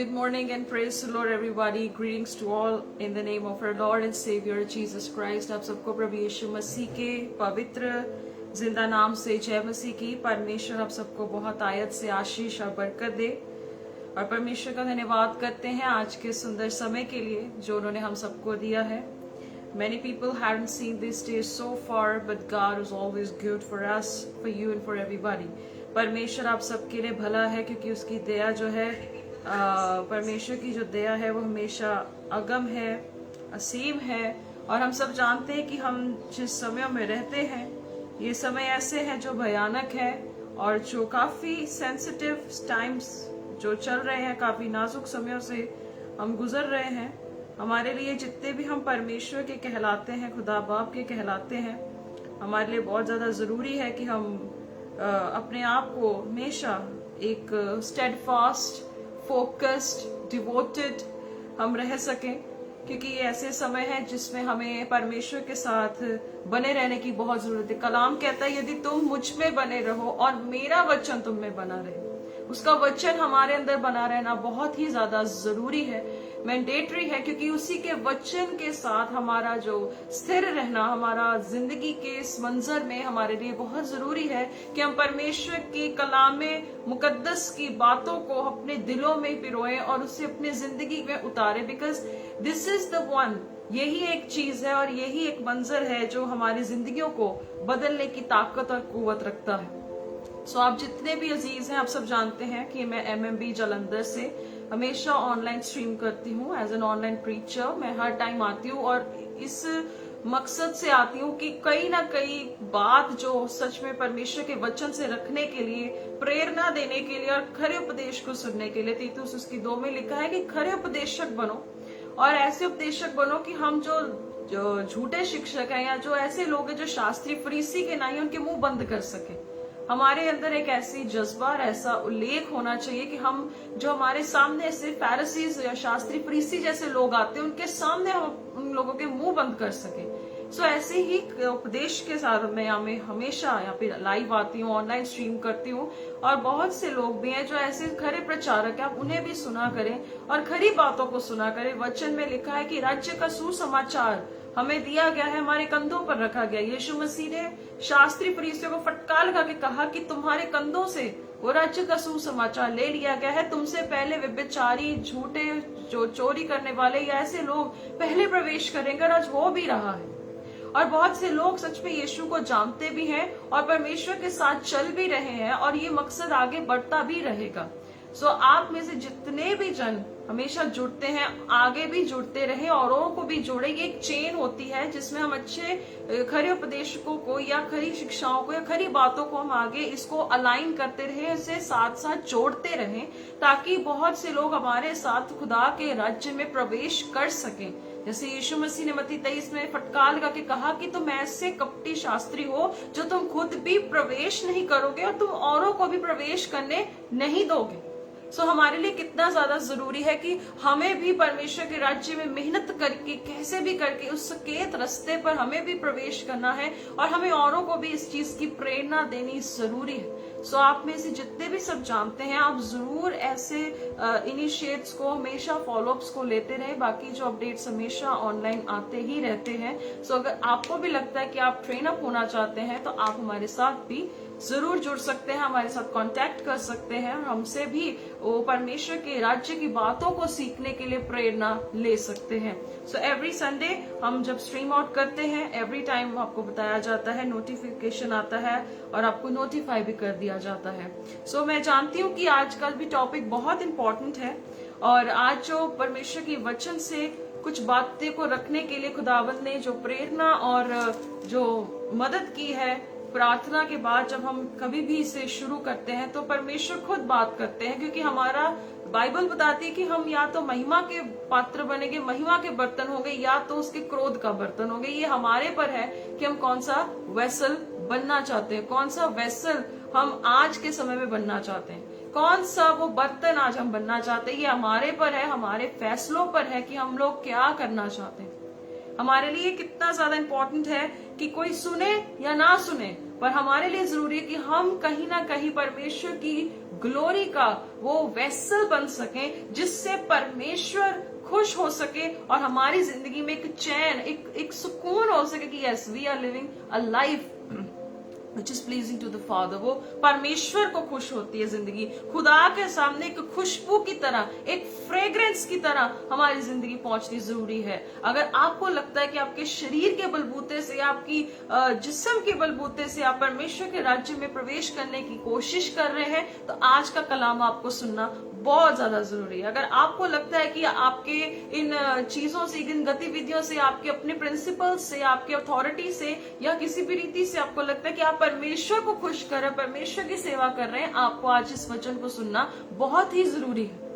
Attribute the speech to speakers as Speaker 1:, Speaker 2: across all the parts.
Speaker 1: Good morning and praise the Lord everybody. Greetings to all in the name of our Lord and Savior Jesus Christ. आप सबको प्रभु यीशु मसीह के पवित्र जिंदा नाम से जय मसीह की। परमेश्वर आप सबको बहुत आयत से आशीष और बरकत दे और परमेश्वर का धन्यवाद करते हैं आज के सुंदर समय के लिए जो उन्होंने हम सबको दिया है। Many people haven't seen this day so far, but God is always good for us, for you and for everybody. परमेश्वर आप सबके लिए भला है क्योंकि उसकी दया जो है परमेश्वर की जो दया है वो हमेशा अगम है, असीम है। और हम सब जानते हैं कि हम जिस समय में रहते हैं ये समय ऐसे है जो भयानक है और जो काफी सेंसिटिव टाइम्स जो चल रहे हैं, काफी नाजुक समयों से हम गुजर रहे हैं। हमारे लिए जितने भी हम परमेश्वर के कहलाते हैं, खुदा बाप के कहलाते हैं, हमारे लिए बहुत ज्यादा जरूरी है कि हम अपने आप को हमेशा एक स्टेडफास्ट, फोकस्ड, डिवोटेड हम रह सकें, क्योंकि ये ऐसे समय है जिसमें हमें परमेश्वर के साथ बने रहने की बहुत जरूरत है। कलाम कहता है यदि तुम मुझ में बने रहो और मेरा वचन तुम में बना रहे, उसका वचन हमारे अंदर बना रहना बहुत ही ज्यादा जरूरी है, मैंडेटरी है, क्योंकि उसी के वचन के साथ हमारा जो स्थिर रहना, हमारा जिंदगी के इस मंजर में हमारे लिए बहुत जरूरी है कि हम परमेश्वर की कलाम मुकद्दस की बातों को अपने दिलों में पिरोएं और उसे अपनी जिंदगी में उतारें। Because this is the one, यही एक चीज है और यही एक मंजर है जो हमारी जिंदगियों को बदलने की ताकत और कुव्वत रखता है। सो आप जितने भी अजीज हैं, आप सब जानते हैं कि मैं MMB जालंधर से हमेशा ऑनलाइन स्ट्रीम करती हूँ एज एन ऑनलाइन प्रीचर। मैं हर टाइम आती हूँ और इस मकसद से आती हूँ कि कहीं ना कहीं बात जो सच में परमेश्वर के वचन से रखने के लिए, प्रेरणा देने के लिए और खरे उपदेश को सुनने के लिए। तीतुस उसकी 2 में लिखा है कि खरे उपदेशक बनो और ऐसे उपदेशक बनो कि हम जो झूठे शिक्षक हैं या जो ऐसे लोग हैं जो शास्त्री फरीसी के नहीं, उनके मुंह बंद कर सके। हमारे अंदर एक ऐसी जज्बा और ऐसा उल्लेख होना चाहिए कि हम जो हमारे सामने ऐसे फैरिसीज या शास्त्री फरीसी जैसे लोग आते हैं उनके सामने हम उन लोगों के मुंह बंद कर सके। सो ऐसे ही उपदेश के साथ मैं हमेशा यहाँ पे लाइव आती हूँ, ऑनलाइन स्ट्रीम करती हूँ और बहुत से लोग भी हैं जो ऐसे खरे प्रचारक हैं, आप उन्हें भी सुना करें और खरी बातों को सुना करें। वचन में लिखा है कि राज्य का सुसमाचार हमें दिया गया है, हमारे कंधों पर रखा गया। यीशु मसीह ने शास्त्री फरीसियों को फटकार लगा के कहा कि तुम्हारे कंधों से वो राज्य का सुसमाचार ले लिया गया है। तुमसे पहले व्यभिचारी, झूठे, जो चोरी करने वाले या ऐसे लोग पहले प्रवेश करेंगे और आज हो भी रहा है। और बहुत से लोग सच में यीशु को जानते भी हैं और परमेश्वर के साथ चल भी रहे हैं और ये मकसद आगे बढ़ता भी रहेगा। सो आप में से जितने भी जन हमेशा जुड़ते हैं, आगे भी जुड़ते रहे, औरों को भी जोड़े। ये एक चेन होती है जिसमें हम अच्छे खरे उपदेशकों को या खरी शिक्षाओं को या खरी बातों को हम आगे इसको अलाइन करते रहे, इसे साथ साथ जोड़ते रहें, ताकि बहुत से लोग हमारे साथ खुदा के राज्य में प्रवेश कर सकें। जैसे यीशु मसीह ने मत्ती 23 में फटकार लगा के कहा कि तुम ऐसे कपटी शास्त्री हो जो तुम खुद भी प्रवेश नहीं करोगे और तुम औरों को भी प्रवेश करने नहीं दोगे। सो हमारे लिए कितना ज्यादा जरूरी है कि हमें भी परमेश्वर के राज्य में मेहनत करके, कैसे भी करके उस सकेत रास्ते पर हमें भी प्रवेश करना है और हमें औरों को भी इस चीज की प्रेरणा देनी जरूरी है। सो आप में से जितने भी सब जानते हैं, आप जरूर ऐसे इनिशिएट्स को हमेशा फॉलोअप्स को लेते रहे। बाकी जो अपडेट्स हमेशा ऑनलाइन आते ही रहते हैं। सो अगर आपको भी लगता है कि आप ट्रेन अप होना चाहते हैं तो आप हमारे साथ भी जरूर जुड़ सकते हैं, हमारे साथ कांटेक्ट कर सकते हैं और हमसे भी वो परमेश्वर के राज्य की बातों को सीखने के लिए प्रेरणा ले सकते हैं। सो एवरी संडे हम जब स्ट्रीम आउट करते हैं, एवरी टाइम आपको बताया जाता है, नोटिफिकेशन आता है और आपको नोटिफाई भी कर दिया जाता है। सो मैं जानती हूँ कि आजकल भी टॉपिक बहुत इम्पोर्टेंट है और आज जो परमेश्वर की वचन से कुछ बातें को रखने के लिए खुदावंद ने जो प्रेरणा और जो मदद की है, प्रार्थना के बाद जब हम कभी भी इसे शुरू करते हैं तो परमेश्वर खुद बात करते हैं, क्योंकि हमारा बाइबल बताती है कि हम या तो महिमा के पात्र बनेंगे, महिमा के बर्तन होंगे, या तो उसके क्रोध का बर्तन होंगे। ये हमारे पर है कि हम कौन सा वेसल बनना चाहते हैं, कौन सा वेसल हम आज के समय में बनना चाहते हैं, कौन सा वो बर्तन आज हम बनना चाहते हैं। ये हमारे पर है, हमारे फैसलों पर है कि हम लोग क्या करना चाहते हैं। हमारे लिए कितना ज्यादा इम्पोर्टेंट है कि कोई सुने या ना सुने, पर हमारे लिए जरूरी है कि हम कहीं ना कहीं परमेश्वर की ग्लोरी का वो वेसल बन सकें, जिससे परमेश्वर खुश हो सके और हमारी जिंदगी में एक चैन, एक सुकून हो सके कि yes we are living a life which is pleasing to the Father। वो परमेश्वर को खुश होती है जिंदगी, खुदा के सामने एक खुशबू की तरह, एक फ्रेग्रेंस की तरह हमारी जिंदगी पहुंचनी जरूरी है। अगर आपको लगता है कि आपके शरीर के बलबूते से, आपकी जिस्म के बलबूते से आप परमेश्वर के राज्य में प्रवेश करने की कोशिश कर रहे हैं, तो आज का कलाम आपको सुनना बहुत ज्यादा जरूरी है। अगर आपको लगता है कि आपके इन चीजों से, इन गतिविधियों से, आपके अपने प्रिंसिपल से, आपके अथॉरिटी से या किसी भी रीति से आपको लगता है कि आप परमेश्वर को खुश कर रहे हैं, परमेश्वर की सेवा कर रहे हैं, आपको आज इस वचन को सुनना बहुत ही जरूरी है।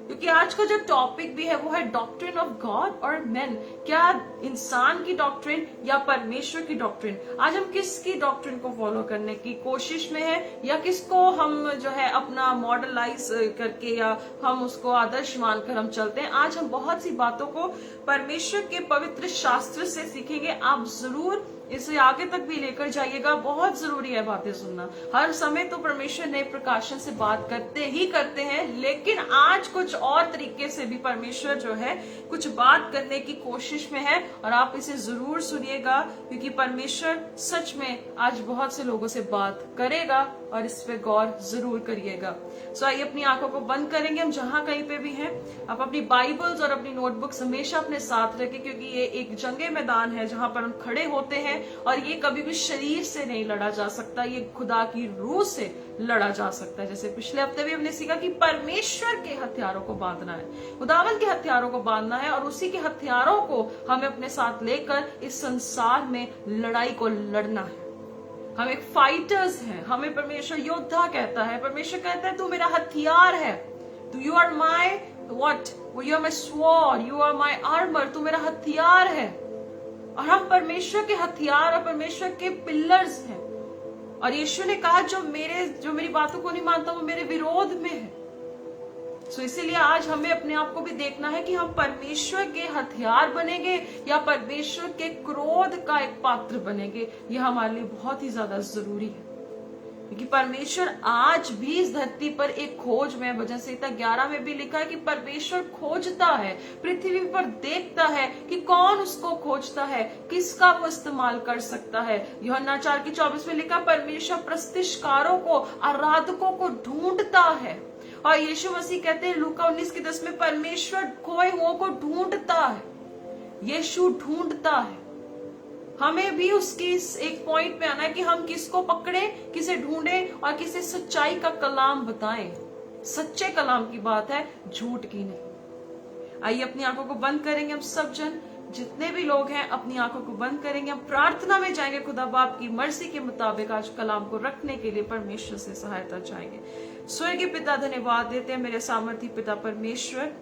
Speaker 1: क्योंकि आज का जो टॉपिक भी है वो है डॉक्ट्रिन ऑफ गॉड और मैन। क्या इंसान की डॉक्ट्रिन या परमेश्वर की डॉक्ट्रिन? आज हम किसकी डॉक्ट्रिन को फॉलो करने की कोशिश में है, या किसको हम जो है अपना मॉडलाइज करके या हम उसको आदर्श मानकर हम चलते हैं। आज हम बहुत सी बातों को परमेश्वर के पवित्र शास्त्र से सीखेंगे। आप जरूर इसे आगे तक भी लेकर जाइएगा, बहुत जरूरी है बातें सुनना। हर समय तो परमेश्वर नए प्रकाशन से बात करते ही करते हैं, लेकिन आज कुछ और तरीके से भी परमेश्वर जो है कुछ बात करने की कोशिश में है, और आप इसे जरूर सुनिएगा, क्योंकि परमेश्वर सच में आज बहुत से लोगों से बात करेगा, और इस पे गौर जरूर करिएगा। सो आइए अपनी आंखों को बंद करेंगे, हम जहां कहीं पे भी हैं। आप अपनी बाइबल्स और अपनी नोटबुक्स हमेशा अपने साथ रखें, क्योंकि ये एक जंगे मैदान है जहां पर हम खड़े होते हैं, और ये कभी भी शरीर से नहीं लड़ा जा सकता, ये खुदा की रूह से लड़ा जा सकता है। जैसे पिछले हफ्ते भी हमने सीखा कि परमेश्वर के हथियारों को बांधना है, खुदावन के हथियारों को बांधना है, और उसी के हथियारों को हमें अपने साथ लेकर इस संसार में लड़ाई को लड़ना है। हम एक फाइटर्स हैं, हमें परमेश्वर योद्धा कहता है। परमेश्वर कहता है तू मेरा हथियार है, तू you are my what, you are my sword, you are my armour, तू मेरा हथियार है। और हम परमेश्वर के हथियार और परमेश्वर के पिलर्स हैं। और यीशु ने कहा जो मेरी बातों को नहीं मानता वो मेरे विरोध में है। सो इसीलिए आज हमें अपने आप को भी देखना है कि हम परमेश्वर के हथियार बनेंगे या परमेश्वर के क्रोध का एक पात्र बनेंगे। यह हमारे लिए बहुत ही ज्यादा जरूरी है, क्योंकि परमेश्वर आज भी इस धरती पर एक खोज में, भजन संहिता 11 में भी लिखा है कि परमेश्वर खोजता है, पृथ्वी पर देखता है कि कौन उसको खोजता है, किसका वो इस्तेमाल कर सकता है। यूहन्ना 4:24 में लिखा परमेश्वर प्रस्तिष्कारों को, आराधकों को ढूंढता है। और यीशु मसीह कहते हैं लूका 19:10 में परमेश्वर खोए हुओं को ढूंढता है, यीशु ढूंढता है। हमें भी उसकी एक पॉइंट में आना है कि हम किसको पकड़े, किसे ढूंढे और किसे सच्चाई का कलाम बताएं। सच्चे कलाम की बात है, झूठ की नहीं। आइए अपनी आंखों को बंद करेंगे, हम सब जन जितने भी लोग हैं अपनी आंखों को बंद करेंगे, हम प्रार्थना में जाएंगे। खुदा बाप की मर्जी के मुताबिक आज कलाम को रखने के लिए परमेश्वर से सहायता चाहेंगे। स्वर्गीय पिता धन्यवाद देते हैं मेरे सामर्थी पिता परमेश्वर,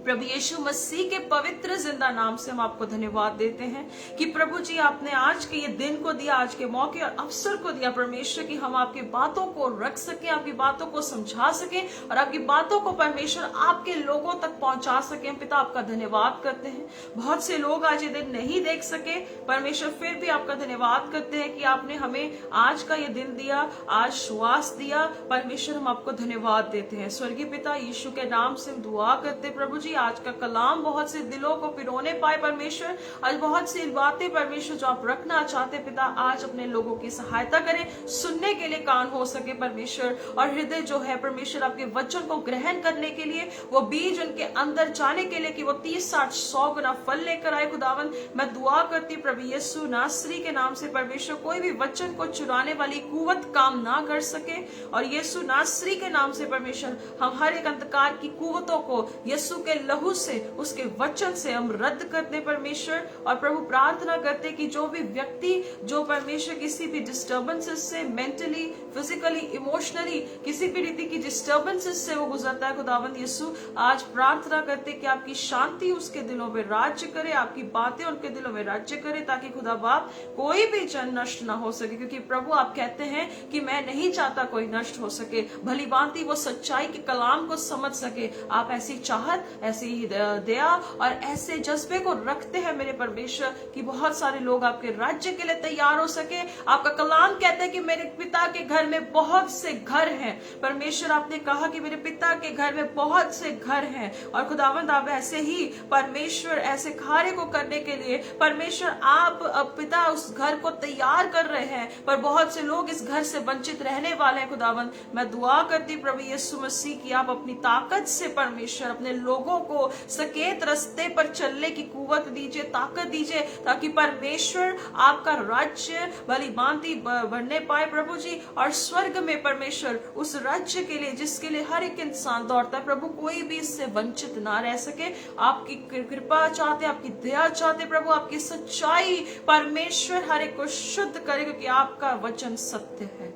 Speaker 1: प्रभु यीशु मसीह के पवित्र जिंदा नाम से हम आपको धन्यवाद देते हैं कि प्रभु जी आपने आज के ये दिन को दिया, आज के मौके और अवसर को दिया परमेश्वर की हम आपकी बातों को रख सके, आपकी बातों को समझा सके और आपकी बातों को परमेश्वर आपके लोगों तक पहुंचा सके। पिता आपका धन्यवाद करते हैं, बहुत से लोग आज ये दिन नहीं देख सके परमेश्वर, फिर भी आपका धन्यवाद करते हैं कि आपने हमें आज का ये दिन दिया, आज श्वास दिया। परमेश्वर हम आपको धन्यवाद देते हैं। स्वर्गीय पिता यीशु के नाम से हम दुआ करते प्रभु जी आज का कलाम बहुत से दिलों को पिरोने पाए परमेश्वर। आज बहुत सी बातें परमेश्वर जो आप रखना चाहते पिता, आज अपने लोगों की सहायता करें, सुनने के लिए कान हो सके परमेश्वर, और हृदय जो है परमेश्वर आपके वचन को ग्रहण करने के लिए, वो बीज उनके अंदर जाने के लिए कि वो 30, 60, 100 गुना फल लेकर आए। खुदावन मैं दुआ करती प्रभु यीशु नासरी के नाम से परमेश्वर कोई भी वचन को चुराने वाली कुवत काम ना कर सके, और यीशु नासरी के नाम से परमेश्वर हम हर एक अंधकार की कुवतों को यीशु के लहू से, उसके वचन से हम रद्द करते परमेश्वर। और प्रभु प्रार्थना करते कि जो भी व्यक्ति जो परमेश्वर किसी भी डिस्टर्बेंसेस से, मेंटली, फिजिकली, इमोशनली किसी भी रीति की डिस्टर्बेंसेस से वो गुजरता है, खुदावंद यीशु आज प्रार्थना करते कि आपकी शांति उसके दिलों में राज्य करे, आपकी बातें उनके दिलों में राज्य करे, ताकि खुदा बाप कोई भी जन नष्ट ना हो सके। क्योंकि प्रभु आप कहते हैं कि मैं नहीं चाहता कोई नष्ट हो सके, भली भांति वो सच्चाई के कलाम को समझ सके। आप ऐसी चाहत, ऐसी ही दया और ऐसे जज्बे को रखते हैं मेरे परमेश्वर कि बहुत सारे लोग आपके राज्य के लिए तैयार हो सके। आपका कलाम कहता है कि मेरे पिता के घर में बहुत से घर हैं। परमेश्वर आपने कहा कि मेरे पिता के घर में बहुत से घर हैं, और खुदावंद आप ऐसे ही परमेश्वर ऐसे कार्य को करने के लिए परमेश्वर आप अब पिता उस घर को तैयार कर रहे हैं, पर बहुत से लोग इस घर से वंचित रहने वाले हैं। खुदावंद मैं दुआ करती प्रभु यीशु मसीह की आप अपनी ताकत से परमेश्वर अपने लोगों को सकेत रास्ते पर चलने की कुवत दीजिए, ताकत दीजिए, ताकि परमेश्वर आपका राज्य भली भांति बढ़ने पाए प्रभु जी। और स्वर्ग में परमेश्वर उस राज्य के लिए जिसके लिए हर एक इंसान दौड़ता है प्रभु, कोई भी इससे वंचित ना रह सके। आपकी कृपा चाहते, आपकी दया चाहते प्रभु, आपकी सच्चाई परमेश्वर हर एक को शुद्ध करे, क्योंकि आपका वचन सत्य है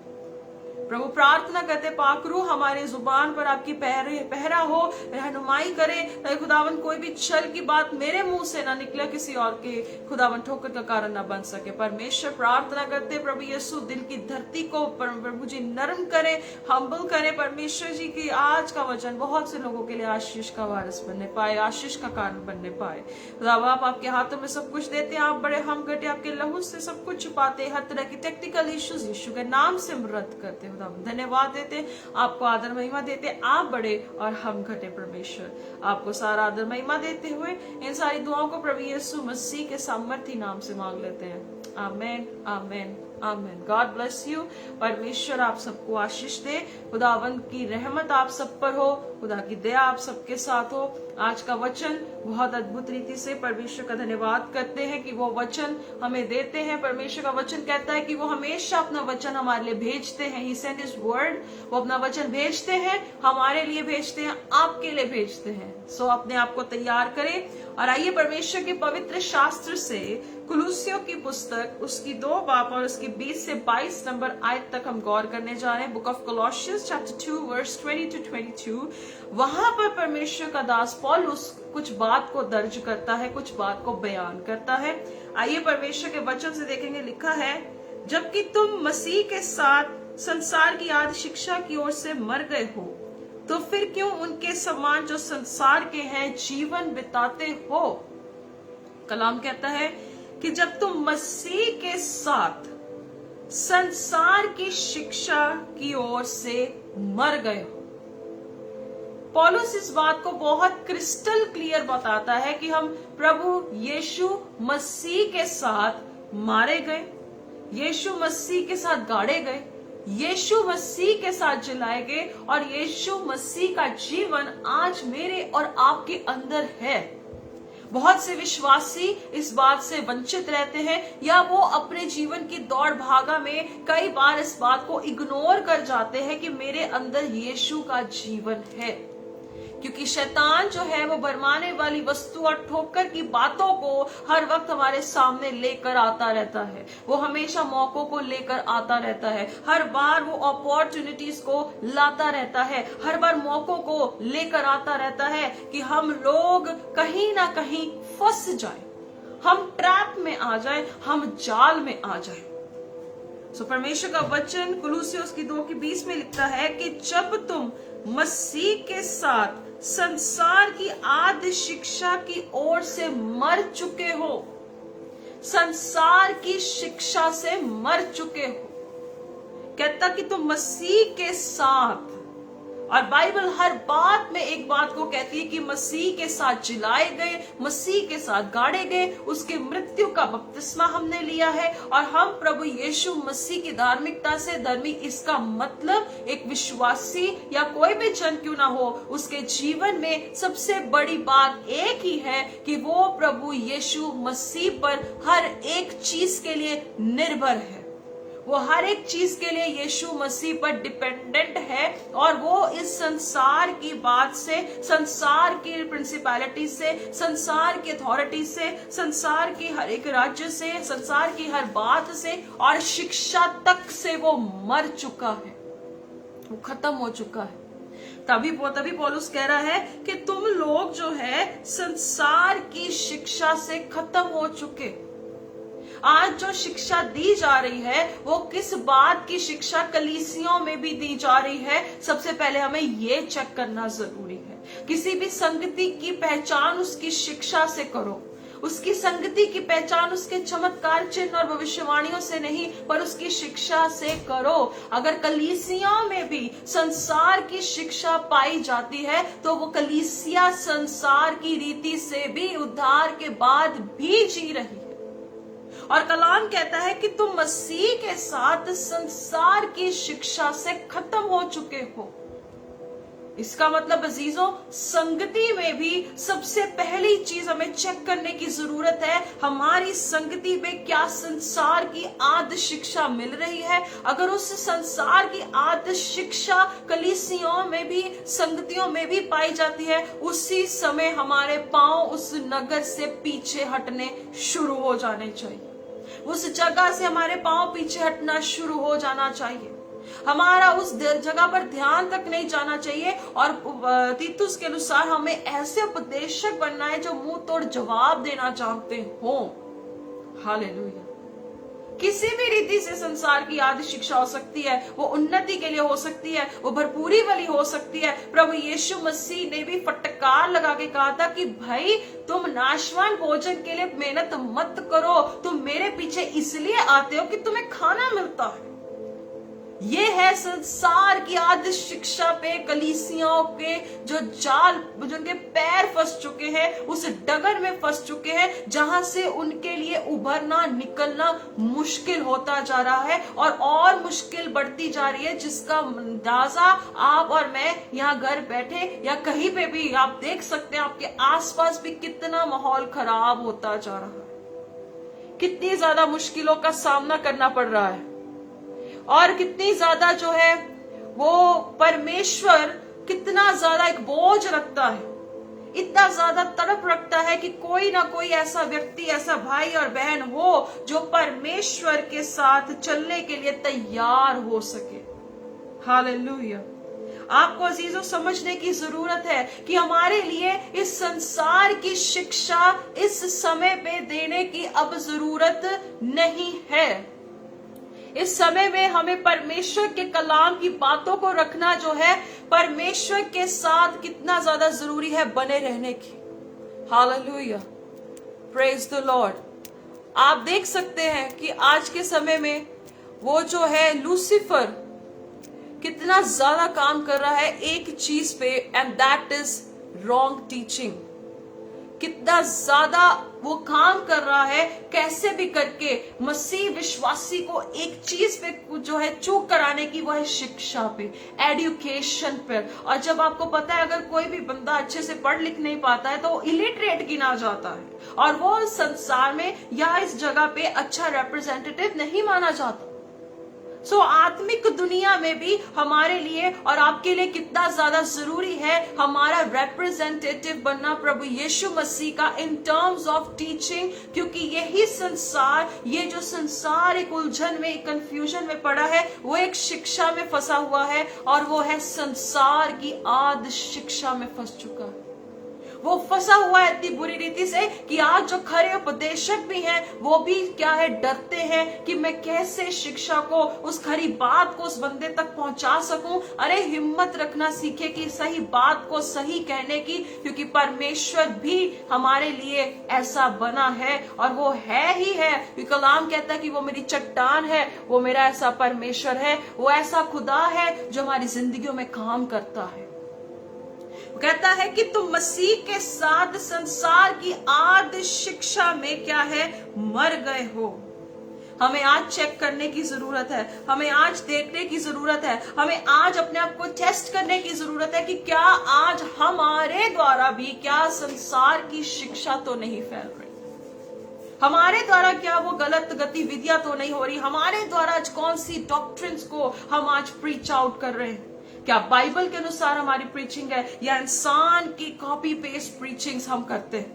Speaker 1: प्रभु। प्रार्थना करते पाकरू हमारे जुबान पर आपकी पहरा हो, रहनुमाई करे, ताकि खुदावन कोई भी छल की बात मेरे मुंह से ना निकले, किसी और के खुदावन ठोकर का कारण ना बन सके। परमेश्वर प्रार्थना करते प्रभु यीशु दिल की धरती को प्रभु जी नरम करे, हम्बल करे परमेश्वर जी की आज का वचन बहुत से लोगों के लिए आशीष का वारिस बनने पाए, आशीष का कारण बनने पाए। खुदावा आप आपके हाथों में सब कुछ देते हैं, आप बड़े हम घटे आपके लहू से सब कुछ छुपाते, हर तरह की टेक्निकल इश्यूज यीशु के नाम से हम रद्द करते। धन्यवाद देते, आपको आदर महिमा देते, आप बड़े और हम घटे परमेश्वर। आपको सारा आदर महिमा देते हुए इन सारी दुआओं को प्रभु यीशु मसीह के सामर्थी नाम से मांग लेते हैं। आमेन, आमेन, आमेन। God bless you. परमेश्वर आप सबको आशीष दे, खुदावंद की रहमत आप सब पर हो, खुदा की दया आप सबके साथ हो। आज का वचन बहुत अद्भुत रीति से परमेश्वर का धन्यवाद करते हैं कि वो वचन हमें देते हैं। परमेश्वर का वचन कहता है कि वो हमेशा अपना वचन हमारे लिए भेजते हैं। ही सेंड हिज वर्ड, वो अपना वचन भेजते हैं, हमारे लिए भेजते हैं, आपके लिए भेजते हैं। सो अपने आप को तैयार करें और आइए परमेश्वर के पवित्र शास्त्र से कुलुस्सियों की पुस्तक उसकी 2 बाब और उसकी 20 से 22 नंबर आयत तक हम गौर करने जा रहे हैं। Book of Colossians chapter 2 verse 20 to 22। वहां पर परमेश्वर का दास पौलुस कुछ बात को दर्ज करता है, कुछ बात को बयान करता है। आइए परमेश्वर के वचन से देखेंगे। लिखा है, जबकि तुम मसीह के साथ संसार की आदि शिक्षा की ओर से मर गए हो, तो फिर क्यों उनके समान जो संसार के हैं जीवन बिताते हो। कलाम कहता है कि जब तुम मसीह के साथ संसार की शिक्षा की ओर से मर गए हो। पौलुस इस बात को बहुत क्रिस्टल क्लियर बताता है कि हम प्रभु यीशु मसीह के साथ मारे गए, यीशु मसीह के साथ गाड़े गए, यीशु मसीह के साथ जलाए गए, और यीशु मसीह का जीवन आज मेरे और आपके अंदर है। बहुत से विश्वासी इस बात से वंचित रहते हैं, या वो अपने जीवन की दौड़ भागा में कई बार इस बात को इग्नोर कर जाते हैं कि मेरे अंदर यीशु का जीवन है। क्योंकि शैतान जो है वो भरमाने वाली वस्तु और ठोकर की बातों को हर वक्त हमारे सामने लेकर आता रहता है। वो हमेशा मौकों को लेकर आता रहता है, हर बार वो अपॉर्चुनिटीज को लाता रहता है, हर बार मौकों को लेकर आता रहता है कि हम लोग कहीं ना कहीं फंस जाए, हम ट्रैप में आ जाए, हम जाल में आ जाए। सो परमेश्वर का वचन कुलुस्सियों की 2:20 में लिखता है कि जब तुम मसीह के साथ संसार की आदि शिक्षा की ओर से मर चुके हो, संसार की शिक्षा से मर चुके हो, कहता कि तुम मसीह के साथ, और बाइबल हर बात में एक बात को कहती है कि मसीह के साथ जिलाए गए, मसीह के साथ गाड़े गए, उसके मृत्यु का बपतिस्मा हमने लिया है और हम प्रभु यीशु मसीह की धार्मिकता से धर्मी। इसका मतलब एक विश्वासी या कोई भी जन क्यों ना हो, उसके जीवन में सबसे बड़ी बात एक ही है कि वो प्रभु यीशु मसीह पर हर एक चीज के लिए निर्भर है। वो हर एक चीज के लिए यीशु मसीह पर डिपेंडेंट है, और वो इस संसार की बात से, संसार की प्रिंसिपैलिटी से, संसार की अथॉरिटी से, संसार की हर एक राज्य से, संसार की हर बात से और शिक्षा तक से वो मर चुका है, वो खत्म हो चुका है। तभी पौलुस कह रहा है कि तुम लोग जो है संसार की शिक्षा से खत्म हो चुके। आज जो शिक्षा दी जा रही है वो किस बात की शिक्षा कलीसियों में भी दी जा रही है, सबसे पहले हमें ये चेक करना जरूरी है। किसी भी संगति की पहचान उसकी शिक्षा से करो। उसकी संगति की पहचान उसके चमत्कार, चिन्ह और भविष्यवाणियों से नहीं, पर उसकी शिक्षा से करो। अगर कलीसियाओं में भी संसार की शिक्षा पाई जाती है तो वो कलीसिया संसार की रीति से भी उद्धार के बाद भी जी रही है। और कलाम कहता है कि तुम मसीह के साथ संसार की शिक्षा से खत्म हो चुके हो। इसका मतलब अजीजों, संगति में भी सबसे पहली चीज हमें चेक करने की जरूरत है, हमारी संगति में क्या संसार की आदि शिक्षा मिल रही है। अगर उस संसार की आदि शिक्षा कलीसियाओं में भी, संगतियों में भी पाई जाती है, उसी समय हमारे पांव उस नगर से पीछे हटने शुरू हो जाने चाहिए। उस जगह से हमारे पांव पीछे हटना शुरू हो जाना चाहिए। हमारा उस जगह पर ध्यान तक नहीं जाना चाहिए। और तीतुस के अनुसार हमें ऐसे उपदेशक बनना है जो मुंह तोड़ जवाब देना जानते हो। हालेलुया। किसी भी रीति से संसार की आदि शिक्षा हो सकती है, वो उन्नति के लिए हो सकती है, वो भरपूरी वाली हो सकती है। प्रभु यीशु मसीह ने भी फटकार लगा के कहा था कि भाई तुम नाशवान भोजन के लिए मेहनत मत करो, तुम मेरे पीछे इसलिए आते हो कि तुम्हें खाना मिलता है। ये है संसार की आदि शिक्षा पे कलीसियाओं के जो जाल, जिनके पैर फंस चुके हैं, उस डगर में फंस चुके हैं जहां से उनके लिए उभरना, निकलना मुश्किल होता जा रहा है और मुश्किल बढ़ती जा रही है, जिसका अंदाजा आप और मैं यहाँ घर बैठे या कहीं पे भी आप देख सकते हैं। आपके आसपास भी कितना माहौल खराब होता जा रहा है, कितनी ज्यादा मुश्किलों का सामना करना पड़ रहा है और कितनी ज्यादा जो है वो परमेश्वर कितना ज्यादा एक बोझ रखता है, इतना ज्यादा तड़प रखता है कि कोई ना कोई ऐसा व्यक्ति, ऐसा भाई और बहन हो जो परमेश्वर के साथ चलने के लिए तैयार हो सके। हालेलुया। आपको अजीजों समझने की जरूरत है कि हमारे लिए इस संसार की शिक्षा इस समय पे देने की अब जरूरत नहीं है। इस समय में हमें परमेश्वर के कलाम की बातों को रखना जो है, परमेश्वर के साथ कितना ज्यादा जरूरी है बने रहने की। Hallelujah, praise the Lord. आप देख सकते हैं कि आज के समय में वो जो है लूसीफर कितना ज्यादा काम कर रहा है एक चीज पे, and that is wrong teaching. कितना ज्यादा वो काम कर रहा है, कैसे भी करके मसीह विश्वासी को एक चीज पे जो है चूक कराने की, वो है शिक्षा पे, एजुकेशन पर। और जब आपको पता है अगर कोई भी बंदा अच्छे से पढ़ लिख नहीं पाता है तो वो इलिटरेट गिना जाता है और वो संसार में या इस जगह पे अच्छा रिप्रेजेंटेटिव नहीं माना जाता। सो आत्मिक दुनिया में भी हमारे लिए और आपके लिए कितना ज्यादा जरूरी है हमारा रिप्रेजेंटेटिव बनना प्रभु यीशु मसीह का इन टर्म्स ऑफ टीचिंग, क्योंकि यही संसार, ये जो संसार एक उलझन में, एक कंफ्यूजन में पड़ा है, वो एक शिक्षा में फंसा हुआ है और वो है संसार की आदि शिक्षा में फंस चुका है। वो फंसा हुआ है इतनी बुरी रीति से कि आज जो खरे उपदेशक भी हैं वो भी क्या है, डरते हैं कि मैं कैसे शिक्षा को, उस खरी बात को उस बंदे तक पहुंचा सकूं। अरे हिम्मत रखना सीखे कि सही बात को सही कहने की, क्योंकि परमेश्वर भी हमारे लिए ऐसा बना है और वो है ही है। कलाम कहता है कि वो मेरी चट्टान है, वो मेरा ऐसा परमेश्वर है, वो ऐसा खुदा है जो हमारी जिंदगियों में काम करता है। कहता है कि तुम मसीह के साथ संसार की आदि शिक्षा में क्या है, मर गए हो। हमें आज चेक करने की जरूरत है, हमें आज देखने की जरूरत है, हमें आज अपने आप को टेस्ट करने की जरूरत है कि क्या आज हमारे द्वारा भी क्या संसार की शिक्षा तो नहीं फैल रही, हमारे द्वारा क्या वो गलत गतिविधियां तो नहीं हो रही, हमारे द्वारा आज कौन सी डॉक्ट्रिन्स को हम आज प्रीच आउट कर रहे हैं। क्या बाइबल के अनुसार हमारी प्रीचिंग है या इंसान की कॉपी पेस्ट प्रीचिंग्स हम करते हैं।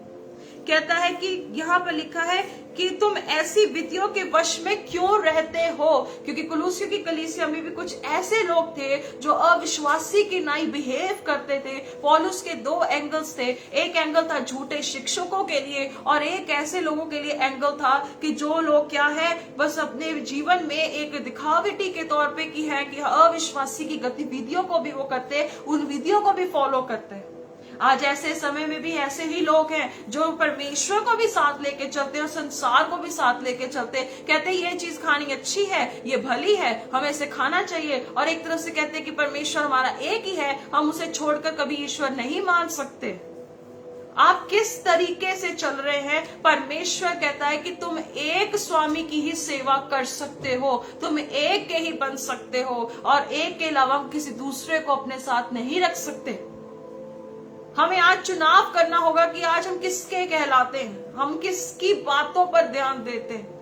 Speaker 1: कहता है कि यहाँ पर लिखा है कि तुम ऐसी विधियों के वश में क्यों रहते हो, क्योंकि कुलूसियों की कलीसिया में भी कुछ ऐसे लोग थे जो अविश्वासी की नाई बिहेव करते थे। पौलुस के दो एंगल्स थे, एक एंगल था झूठे शिक्षकों के लिए और एक ऐसे लोगों के लिए एंगल था कि जो लोग क्या है बस अपने जीवन में एक दिखावटी के तौर पे की है कि अविश्वासी की गतिविधियों को भी वो करते, उन विधियों को भी फॉलो करते हैं। आज ऐसे समय में भी ऐसे ही लोग हैं जो परमेश्वर को भी साथ लेके चलते और संसार को भी साथ लेके चलते, कहते ये चीज खानी अच्छी है, ये भली है, हमें इसे खाना चाहिए, और एक तरफ से कहते कि परमेश्वर हमारा एक ही है, हम उसे छोड़कर कभी ईश्वर नहीं मान सकते। आप किस तरीके से चल रहे हैं? परमेश्वर कहता है कि तुम एक स्वामी की ही सेवा कर सकते हो, तुम एक के ही बन सकते हो, और एक के अलावा किसी दूसरे को अपने साथ नहीं रख सकते। हमें आज चुनाव करना होगा कि आज हम किसके कहलाते हैं, हम किसकी बातों पर ध्यान देते हैं।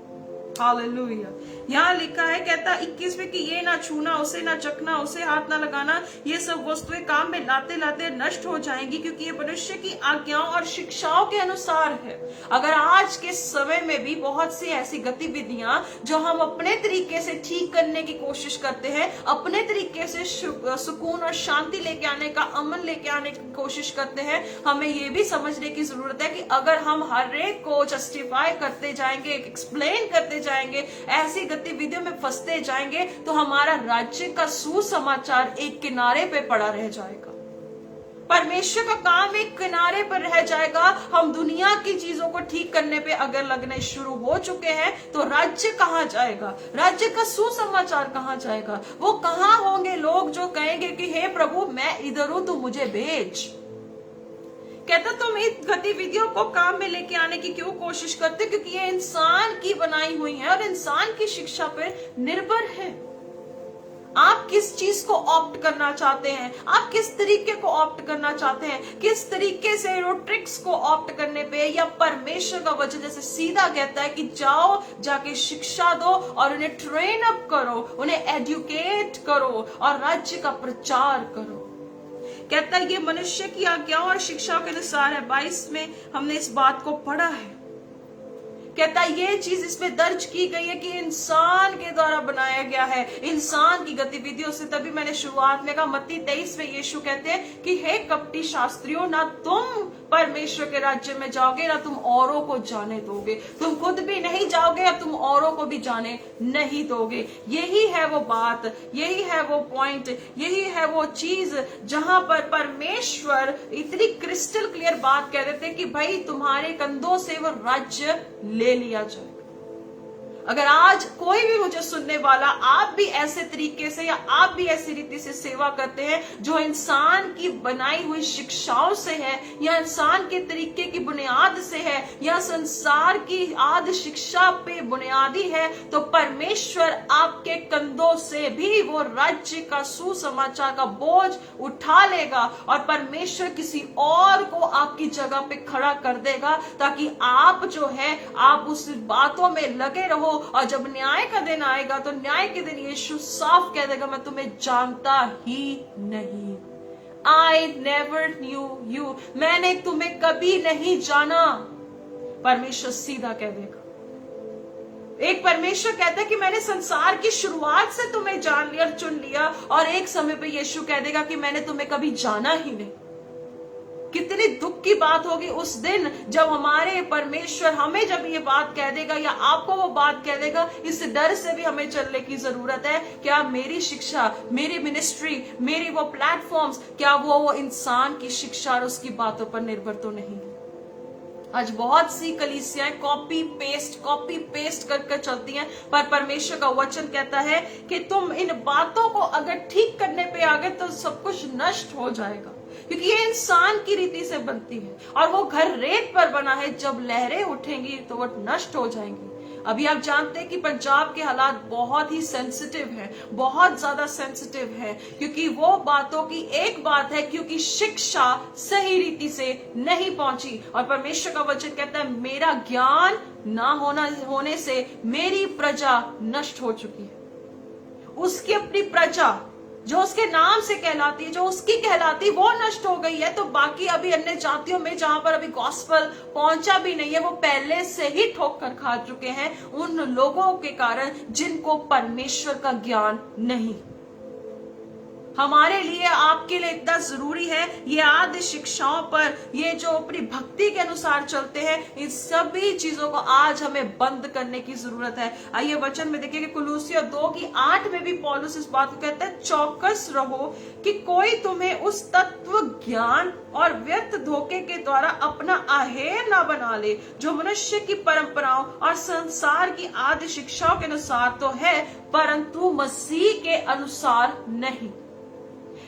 Speaker 1: हालेलुया। यहाँ लिखा है, कहता 21 में कि ये ना छूना, उसे ना चखना, उसे हाथ ना लगाना, ये सब वस्तुएं काम में लाते लाते नष्ट हो जाएंगी, क्योंकि ये मनुष्य की आज्ञाओं और शिक्षाओं के अनुसार है। अगर आज के समय में भी बहुत सी ऐसी गतिविधियां जो हम अपने तरीके से ठीक करने की कोशिश करते हैं, अपने तरीके से सुकून और शांति लेके आने का, अमन लेके आने की कोशिश करते हैं, हमें ये भी समझने की जरूरत है कि अगर हम हर एक को जस्टिफाई करते जाएंगे, एक्सप्लेन करते जाएंगे, ऐसी गतिविधियों में फंसते जाएंगे, तो हमारा राज्य का सुसमाचार एक किनारे पे पड़ा रह जाएगा। परमेश्वर का काम एक किनारे पर रह जाएगा। हम दुनिया की चीजों को ठीक करने पे अगर लगने शुरू हो चुके हैं, तो राज्य कहाँ जाएगा? राज्य का सुसमाचार कहाँ जाएगा? वो कहाँ होंगे लोग जो कहेंगे कि हे प्रभु, मैं इधर हूं, तू मुझे भेज। कहता तुम इन गतिविधियों को काम में लेके आने की क्यों कोशिश करते? क्योंकि ये इंसान की बनाई हुई है और इंसान की शिक्षा पर निर्भर है। आप किस चीज को ऑप्ट करना चाहते हैं? आप किस तरीके को ऑप्ट करना चाहते हैं? किस तरीके से ट्रिक्स को ऑप्ट करने पे, या परमेश्वर का वचन जैसे सीधा कहता है कि जाओ, जाके शिक्षा दो और उन्हें ट्रेन अप करो, उन्हें एजुकेट करो और राज्य का प्रचार करो। कहता है ये मनुष्य की आज्ञाओं और शिक्षाओं के अनुसार है। 22 में हमने इस बात को पढ़ा है। कहता है ये चीज इसमें दर्ज की गई है कि इंसान के द्वारा बनाया गया है, इंसान की गतिविधियों से। तभी मैंने शुरुआत में कहा, मत्ती 23 में यीशु कहते हैं कि हे कपटी शास्त्रियों, ना तुम परमेश्वर के राज्य में जाओगे, ना तुम औरों को जाने दोगे। तुम खुद भी नहीं जाओगे, अब तुम औरों को भी जाने नहीं दोगे। यही है वो बात, यही है वो पॉइंट, यही है वो चीज जहां पर परमेश्वर इतनी क्रिस्टल क्लियर बात कह देते कि भाई तुम्हारे कंधों से वो राज्य ले लिया जाए। अगर आज कोई भी मुझे सुनने वाला, आप भी ऐसे तरीके से या आप भी ऐसी रीति से सेवा करते हैं जो इंसान की बनाई हुई शिक्षाओं से है, या इंसान के तरीके की बुनियाद से है, या संसार की आदि शिक्षा पे बुनियादी है, तो परमेश्वर आपके कंधों से भी वो राज्य का सुसमाचार का बोझ उठा लेगा और परमेश्वर किसी और को आपकी जगह पे खड़ा कर देगा, ताकि आप जो है आप उस बातों में लगे रहो। और जब न्याय का दिन आएगा, तो न्याय के दिन यीशु साफ कह देगा, मैं तुम्हें जानता ही नहीं। I never knew you, मैंने तुम्हें कभी नहीं जाना। परमेश्वर सीधा कह देगा। एक परमेश्वर कहता है कि मैंने संसार की शुरुआत से तुम्हें जान लिया और चुन लिया, और एक समय पे यीशु कह देगा कि मैंने तुम्हें कभी जाना ही नहीं। कितनी दुख की बात होगी उस दिन जब हमारे परमेश्वर हमें जब ये बात कह देगा, या आपको वो बात कह देगा। इस डर से भी हमें चलने की जरूरत है, क्या मेरी शिक्षा, मेरी मिनिस्ट्री, मेरी वो प्लेटफॉर्म्स, क्या वो इंसान की शिक्षा और उसकी बातों पर निर्भर तो नहीं? आज बहुत सी कलीसियाएं कॉपी पेस्ट कर चलती हैं, पर परमेश्वर का वचन कहता है कि तुम इन बातों को अगर ठीक करने पे आ गए तो सब कुछ नष्ट हो जाएगा, क्योंकि ये इंसान की रीति से बनती है और वो घर रेत पर बना है। जब लहरें उठेंगी तो वो नष्ट हो जाएंगी। अभी आप जानते हैं कि पंजाब के हालात बहुत ही सेंसिटिव हैं, बहुत ज्यादा सेंसिटिव हैं, क्योंकि वो बातों की एक बात है, क्योंकि शिक्षा सही रीति से नहीं पहुंची। और परमेश्वर का वचन कहता है मेरा ज्ञान ना होने से मेरी प्रजा नष्ट हो चुकी है। उसकी अपनी प्रजा जो उसके नाम से कहलाती है, जो उसकी कहलाती, वो नष्ट हो गई है। तो बाकी अभी अन्य जातियों में जहां पर अभी गॉस्पेल पहुंचा भी नहीं है, वो पहले से ही ठोकर खा चुके हैं उन लोगों के कारण जिनको परमेश्वर का ज्ञान नहीं। हमारे लिए, आपके लिए इतना जरूरी है ये आदि शिक्षाओं पर, ये जो अपनी भक्ति के अनुसार चलते हैं, इन सभी चीजों को आज हमें बंद करने की जरूरत है। आइए वचन में देखिए कि कुलूसियों 2:8 में भी पौलुस इस बात को कहता है, चौकस रहो कि कोई तुम्हें उस तत्व ज्ञान और व्यर्थ धोखे के द्वारा अपना आहेर ना बना ले, जो मनुष्य की परंपराओं और संसार की आदि शिक्षाओं के अनुसार तो है, परंतु मसीह के अनुसार नहीं।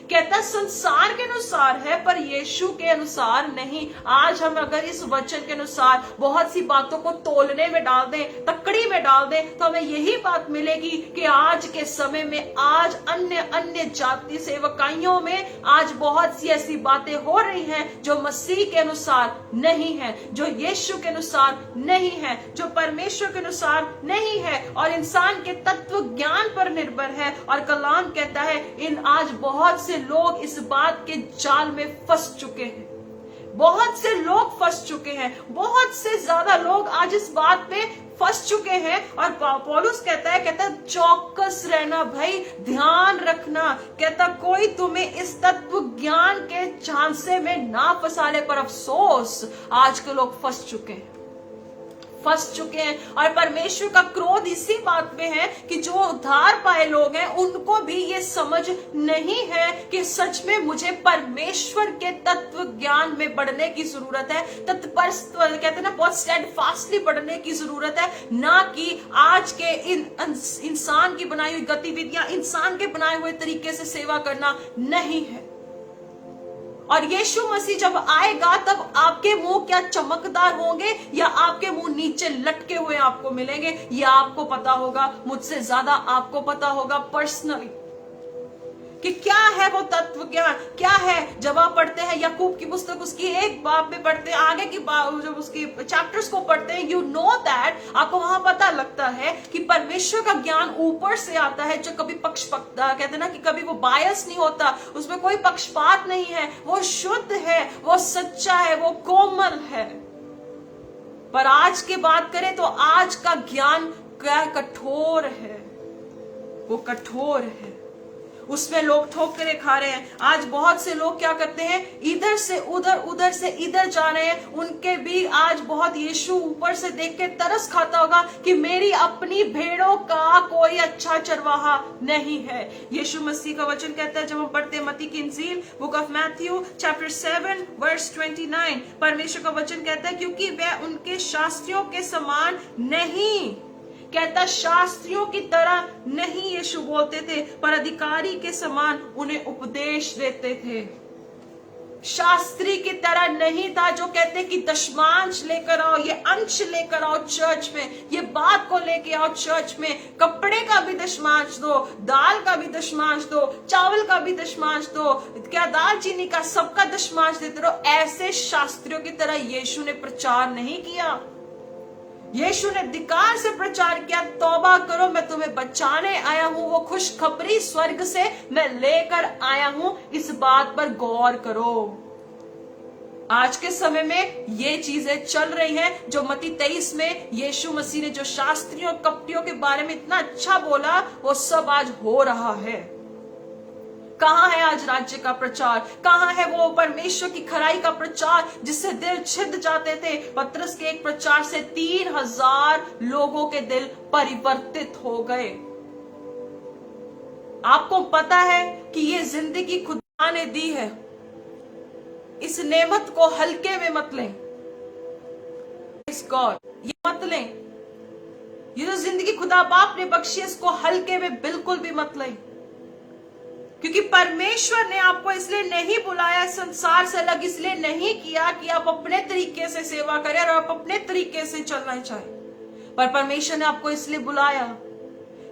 Speaker 1: कहता संसार के अनुसार है पर यीशु के अनुसार नहीं। आज हम अगर इस वचन के अनुसार बहुत सी बातों को तोलने में डाल दें, तकड़ी में डाल दें, तो हमें यही बात मिलेगी कि आज के समय में, आज अन्य अन्य जाति सेवकाइयों में आज बहुत सी ऐसी बातें हो रही हैं जो मसीह के अनुसार नहीं है, जो यीशु के अनुसार नहीं है, जो परमेश्वर के अनुसार नहीं है और इंसान के तत्व ज्ञान पर निर्भर है। और कलाम कहता है इन आज बहुत से लोग इस बात के जाल में फंस चुके हैं, बहुत से लोग फंस चुके हैं, बहुत से ज्यादा लोग आज इस बात पे फंस चुके हैं। और पौलुस कहता है चौकस रहना भाई, ध्यान रखना। कहता कोई तुम्हें इस तत्व ज्ञान के झांसे में ना फंसा ले, पर अफसोस आज के लोग फंस चुके हैं, फंस चुके हैं। और परमेश्वर का क्रोध इसी बात पे है कि जो उद्धार पाए लोग हैं उनको भी ये समझ नहीं है कि सच में मुझे परमेश्वर के तत्व ज्ञान में बढ़ने की जरूरत है, तत्पर कहते हैं ना बहुत स्टेडफास्टली बढ़ने की जरूरत है, ना कि आज के इंसान की बनाई हुई गतिविधियां, इंसान के बनाए हुए तरीके से सेवा करना नहीं है। और यीशु मसीह जब आएगा तब आपके मुंह क्या चमकदार होंगे या आपके मुंह नीचे लटके हुए आपको मिलेंगे, या आपको पता होगा, मुझसे ज्यादा आपको पता होगा पर्सनली कि क्या है वो तत्व ज्ञान, क्या है। जब आप पढ़ते हैं याकूब की पुस्तक, उसकी एक बाब में पढ़ते हैं, आगे की जब उसकी चैप्टर्स को पढ़ते हैं, यू नो दैट, आपको वहां पता लगता है कि परमेश्वर का ज्ञान ऊपर से आता है, जो कभी कहते हैं ना कि कभी वो बायस नहीं होता, उसमें कोई पक्षपात नहीं है, वो शुद्ध है, वो सच्चा है, वो कोमल है। पर आज की बात करें तो आज का ज्ञान क्या कठोर है, वो कठोर है, उसमें लोग ठोकरें खा रहे हैं। आज बहुत से लोग क्या करते हैं, इधर से उधर, उधर से इधर जा रहे हैं। उनके भी आज बहुत यीशु ऊपर से देख के तरस खाता होगा कि मेरी अपनी भेड़ों का कोई अच्छा चरवाहा नहीं है। यीशु मसीह का वचन कहता है, जब हम पढ़ते हैं मत्ती की इंजील book of Matthew chapter 7 verse 29, परमेश्वर का वचन कहता है क्योंकि वह उनके शास्त्रियों के समान नहीं, कहता शास्त्रियों की तरह नहीं यीशु बोलते थे, पर अधिकारी के समान उन्हें उपदेश देते थे। शास्त्री की तरह नहीं था जो कहते कि दशमांश लेकर आओ, ये अंश लेकर आओ चर्च में, ये बात को लेके आओ चर्च में, कपड़े का भी दशमांश दो, दाल का भी दशमांश दो, चावल का भी दशमांश दो, क्या दाल चीनी का, सबका दशमांश देते रहो। ऐसे शास्त्रियों की तरह यीशु ने प्रचार नहीं किया। यीशु ने धिक्कार से प्रचार किया, तौबा करो, मैं तुम्हें बचाने आया हूं, वो खुशखबरी स्वर्ग से मैं लेकर आया हूं, इस बात पर गौर करो। आज के समय में ये चीजें चल रही हैं जो मत्ती 23 में यीशु मसीह ने जो शास्त्रियों कपटियों के बारे में इतना अच्छा बोला, वो सब आज हो रहा है। कहां है आज राज्य का प्रचार, कहां है वो परमेश्वर की खराई का प्रचार जिससे दिल छिद जाते थे। पतरस के एक प्रचार से 3000 लोगों के दिल परिवर्तित हो गए। आपको पता है कि ये जिंदगी खुदा ने दी है, इस नेमत को हल्के में मत लें, ये मत लें। ये जो जिंदगी खुदा बाप ने बख्शी है, इसको हल्के में बिल्कुल भी मत लें, क्योंकि परमेश्वर ने आपको इसलिए नहीं बुलाया, संसार से अलग इसलिए नहीं किया कि आप अपने तरीके से सेवा करें और आप अपने तरीके से चलना चाहें, पर परमेश्वर ने आपको इसलिए बुलाया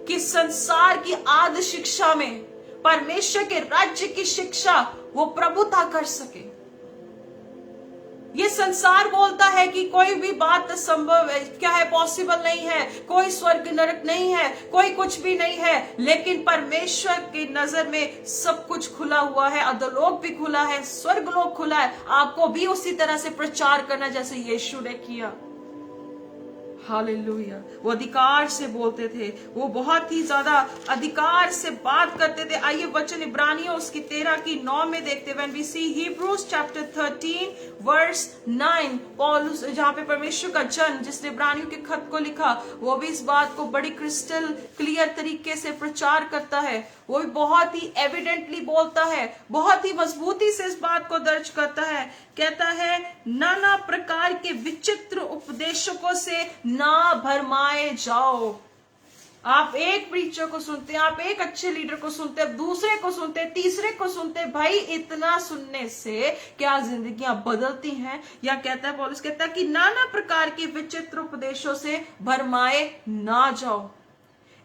Speaker 1: कि संसार की आदि शिक्षा में परमेश्वर के राज्य की शिक्षा वो प्रभुता कर सके। ये संसार बोलता है कि कोई भी बात संभव है, क्या है, पॉसिबल नहीं है, कोई स्वर्ग नरक नहीं है, कोई कुछ भी नहीं है, लेकिन परमेश्वर की नजर में सब कुछ खुला हुआ है, अधोलोक भी खुला है, स्वर्ग लोक खुला है। आपको भी उसी तरह से प्रचार करना जैसे यीशु ने किया। हालेलुया। वो अधिकार से बोलते थे, वो बहुत ही ज्यादा अधिकार से बात करते थे। आइए वचन इब्रानियों उसकी 13:9 में देखते। When we see Hebrews chapter 13 verse 9, पौलुस जहाँ पे परमेश्वर का जन जिसने इब्रानियों के खत को लिखा, वो भी इस बात को बड़ी क्रिस्टल क्लियर तरीके से प्रचार करता है। वो भी बहुत ही एविडेंटली बोलता है, बहुत ही मजबूती से इस बात को दर्ज करता है। कहता है, नाना प्रकार के विचित्र उपदेशकों से ना भरमाए जाओ। आप एक प्रीचर को सुनते हैं, आप एक अच्छे लीडर को सुनते हैं, दूसरे को सुनते हैं, तीसरे को सुनते हैं। भाई इतना सुनने से क्या जिंदगियां बदलती हैं? या कहता है पौलुस, कहता है कि नाना प्रकार के विचित्र उपदेशों से भरमाए ना जाओ,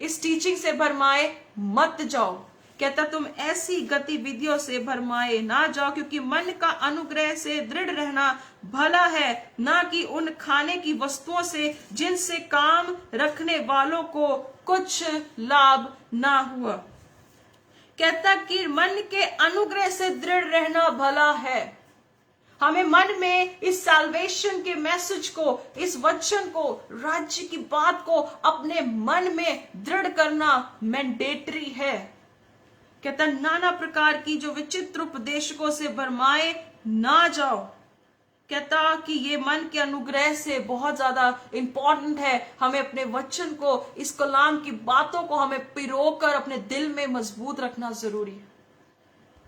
Speaker 1: इस टीचिंग से भरमाए मत जाओ। कहता तुम ऐसी गतिविधियों से भरमाए ना जाओ, क्योंकि मन का अनुग्रह से दृढ़ रहना भला है, ना कि उन खाने की वस्तुओं से जिनसे काम रखने वालों को कुछ लाभ ना हुआ। कहता कि मन के अनुग्रह से दृढ़ रहना भला है। हमें मन में इस सैल्वेशन के मैसेज को, इस वचन को, राज्य की बात को अपने मन में दृढ़ करना मैंडेटरी है। कहता नाना प्रकार की जो विचित्र उपदेशकों से भरमाए ना जाओ। कहता कि ये मन के अनुग्रह से बहुत ज्यादा इंपॉर्टेंट है। हमें अपने वचन को, इस कलाम की बातों को हमें पिरोकर अपने दिल में मजबूत रखना जरूरी है।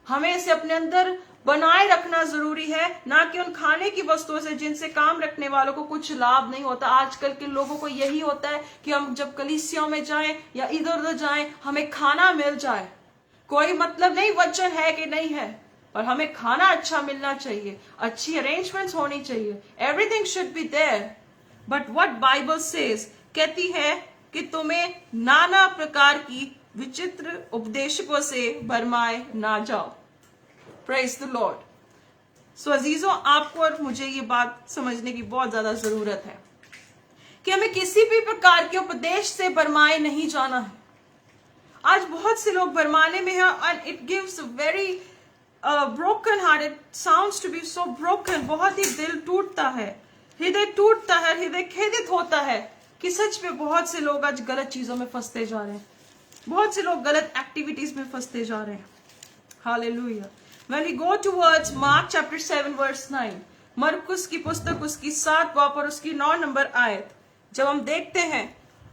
Speaker 1: हमें इसे अपने अंदर बनाए रखना जरूरी है, ना कि उन खाने की वस्तुओं से जिनसे काम रखने वालों को कुछ लाभ नहीं होता। आजकल के लोगों को यही होता है कि हम जब कलीसियाओं में जाएं या इधर उधर जाएं, हमें खाना मिल जाए। कोई मतलब नहीं वचन है कि नहीं है, और हमें खाना अच्छा मिलना चाहिए, अच्छी अरेंजमेंट्स होनी चाहिए, everything should be there. But what Bible says, कहती है कि तुम्हें नाना प्रकार की विचित्र उपदेशकों से भरमाए ना जाओ। Praise the Lord. सो अजीजों, आपको और मुझे ये बात समझने की बहुत ज्यादा जरूरत है कि हमें किसी भी प्रकार के उपदेश से भरमाए नहीं जाना है। आज बहुत से लोग भरमाने में हैं, and it gives a very broken heart. It sounds to be so broken. बहुत ही दिल टूटता है, हृदय टूटता है, हृदय खेदित होता है कि सच में बहुत से लोग आज गलत चीजों में फंसते जा रहे हैं, बहुत से लोग गलत एक्टिविटीज में फंसते जा रहे हैं। Hallelujah. When we go towards Mark chapter 7 verse 9, मरकुस की पुस्तक उसकी 7 बाब और उसकी 9 नंबर आयत जब हम देखते हैं,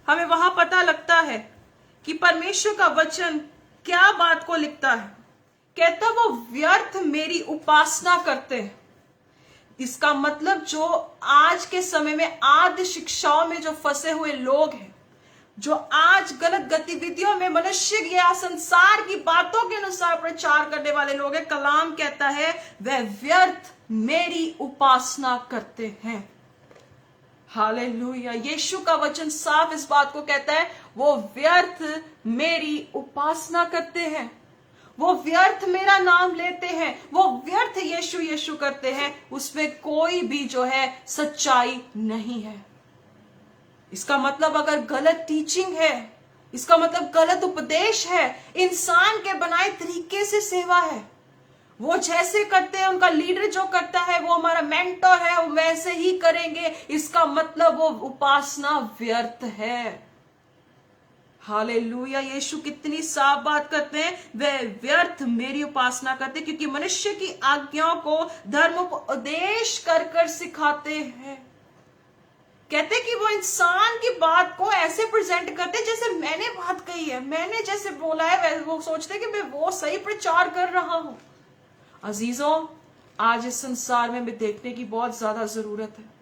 Speaker 1: हमें वहां पता लगता है कि परमेश्वर का वचन क्या बात को लिखता है। कहता वो व्यर्थ मेरी उपासना करते हैं। इसका मतलब जो आज के समय में आदि शिक्षाओं में जो फंसे हुए लोग हैं, जो आज गलत गतिविधियों में मनुष्य या संसार की बातों के अनुसार प्रचार करने वाले लोग हैं, कलाम कहता है वह व्यर्थ मेरी उपासना करते हैं। हालेलुया। यीशु का वचन साफ इस बात को कहता है, वो व्यर्थ मेरी उपासना करते हैं, वो व्यर्थ मेरा नाम लेते हैं, वो व्यर्थ यीशु यीशु करते हैं, उसमें कोई भी जो है सच्चाई नहीं है। इसका मतलब अगर गलत टीचिंग है, इसका मतलब गलत उपदेश है, इंसान के बनाए तरीके से सेवा है, वो जैसे करते हैं, उनका लीडर जो करता है, वो हमारा मेंटर है, वो वैसे ही करेंगे, इसका मतलब वो उपासना व्यर्थ है। हालेलुया। यीशु कितनी साफ बात करते हैं, वे व्यर्थ मेरी उपासना करते, क्योंकि मनुष्य की आज्ञाओं को धर्मोपदेश कर कर सिखाते हैं। कहते कि वो इंसान की बात को ऐसे प्रेजेंट करते जैसे मैंने बात कही है, मैंने जैसे बोला है, वो सोचते कि मैं वो सही प्रचार कर रहा हूं। अजीजों, आज इस संसार में हमें देखने की बहुत ज्यादा जरूरत है।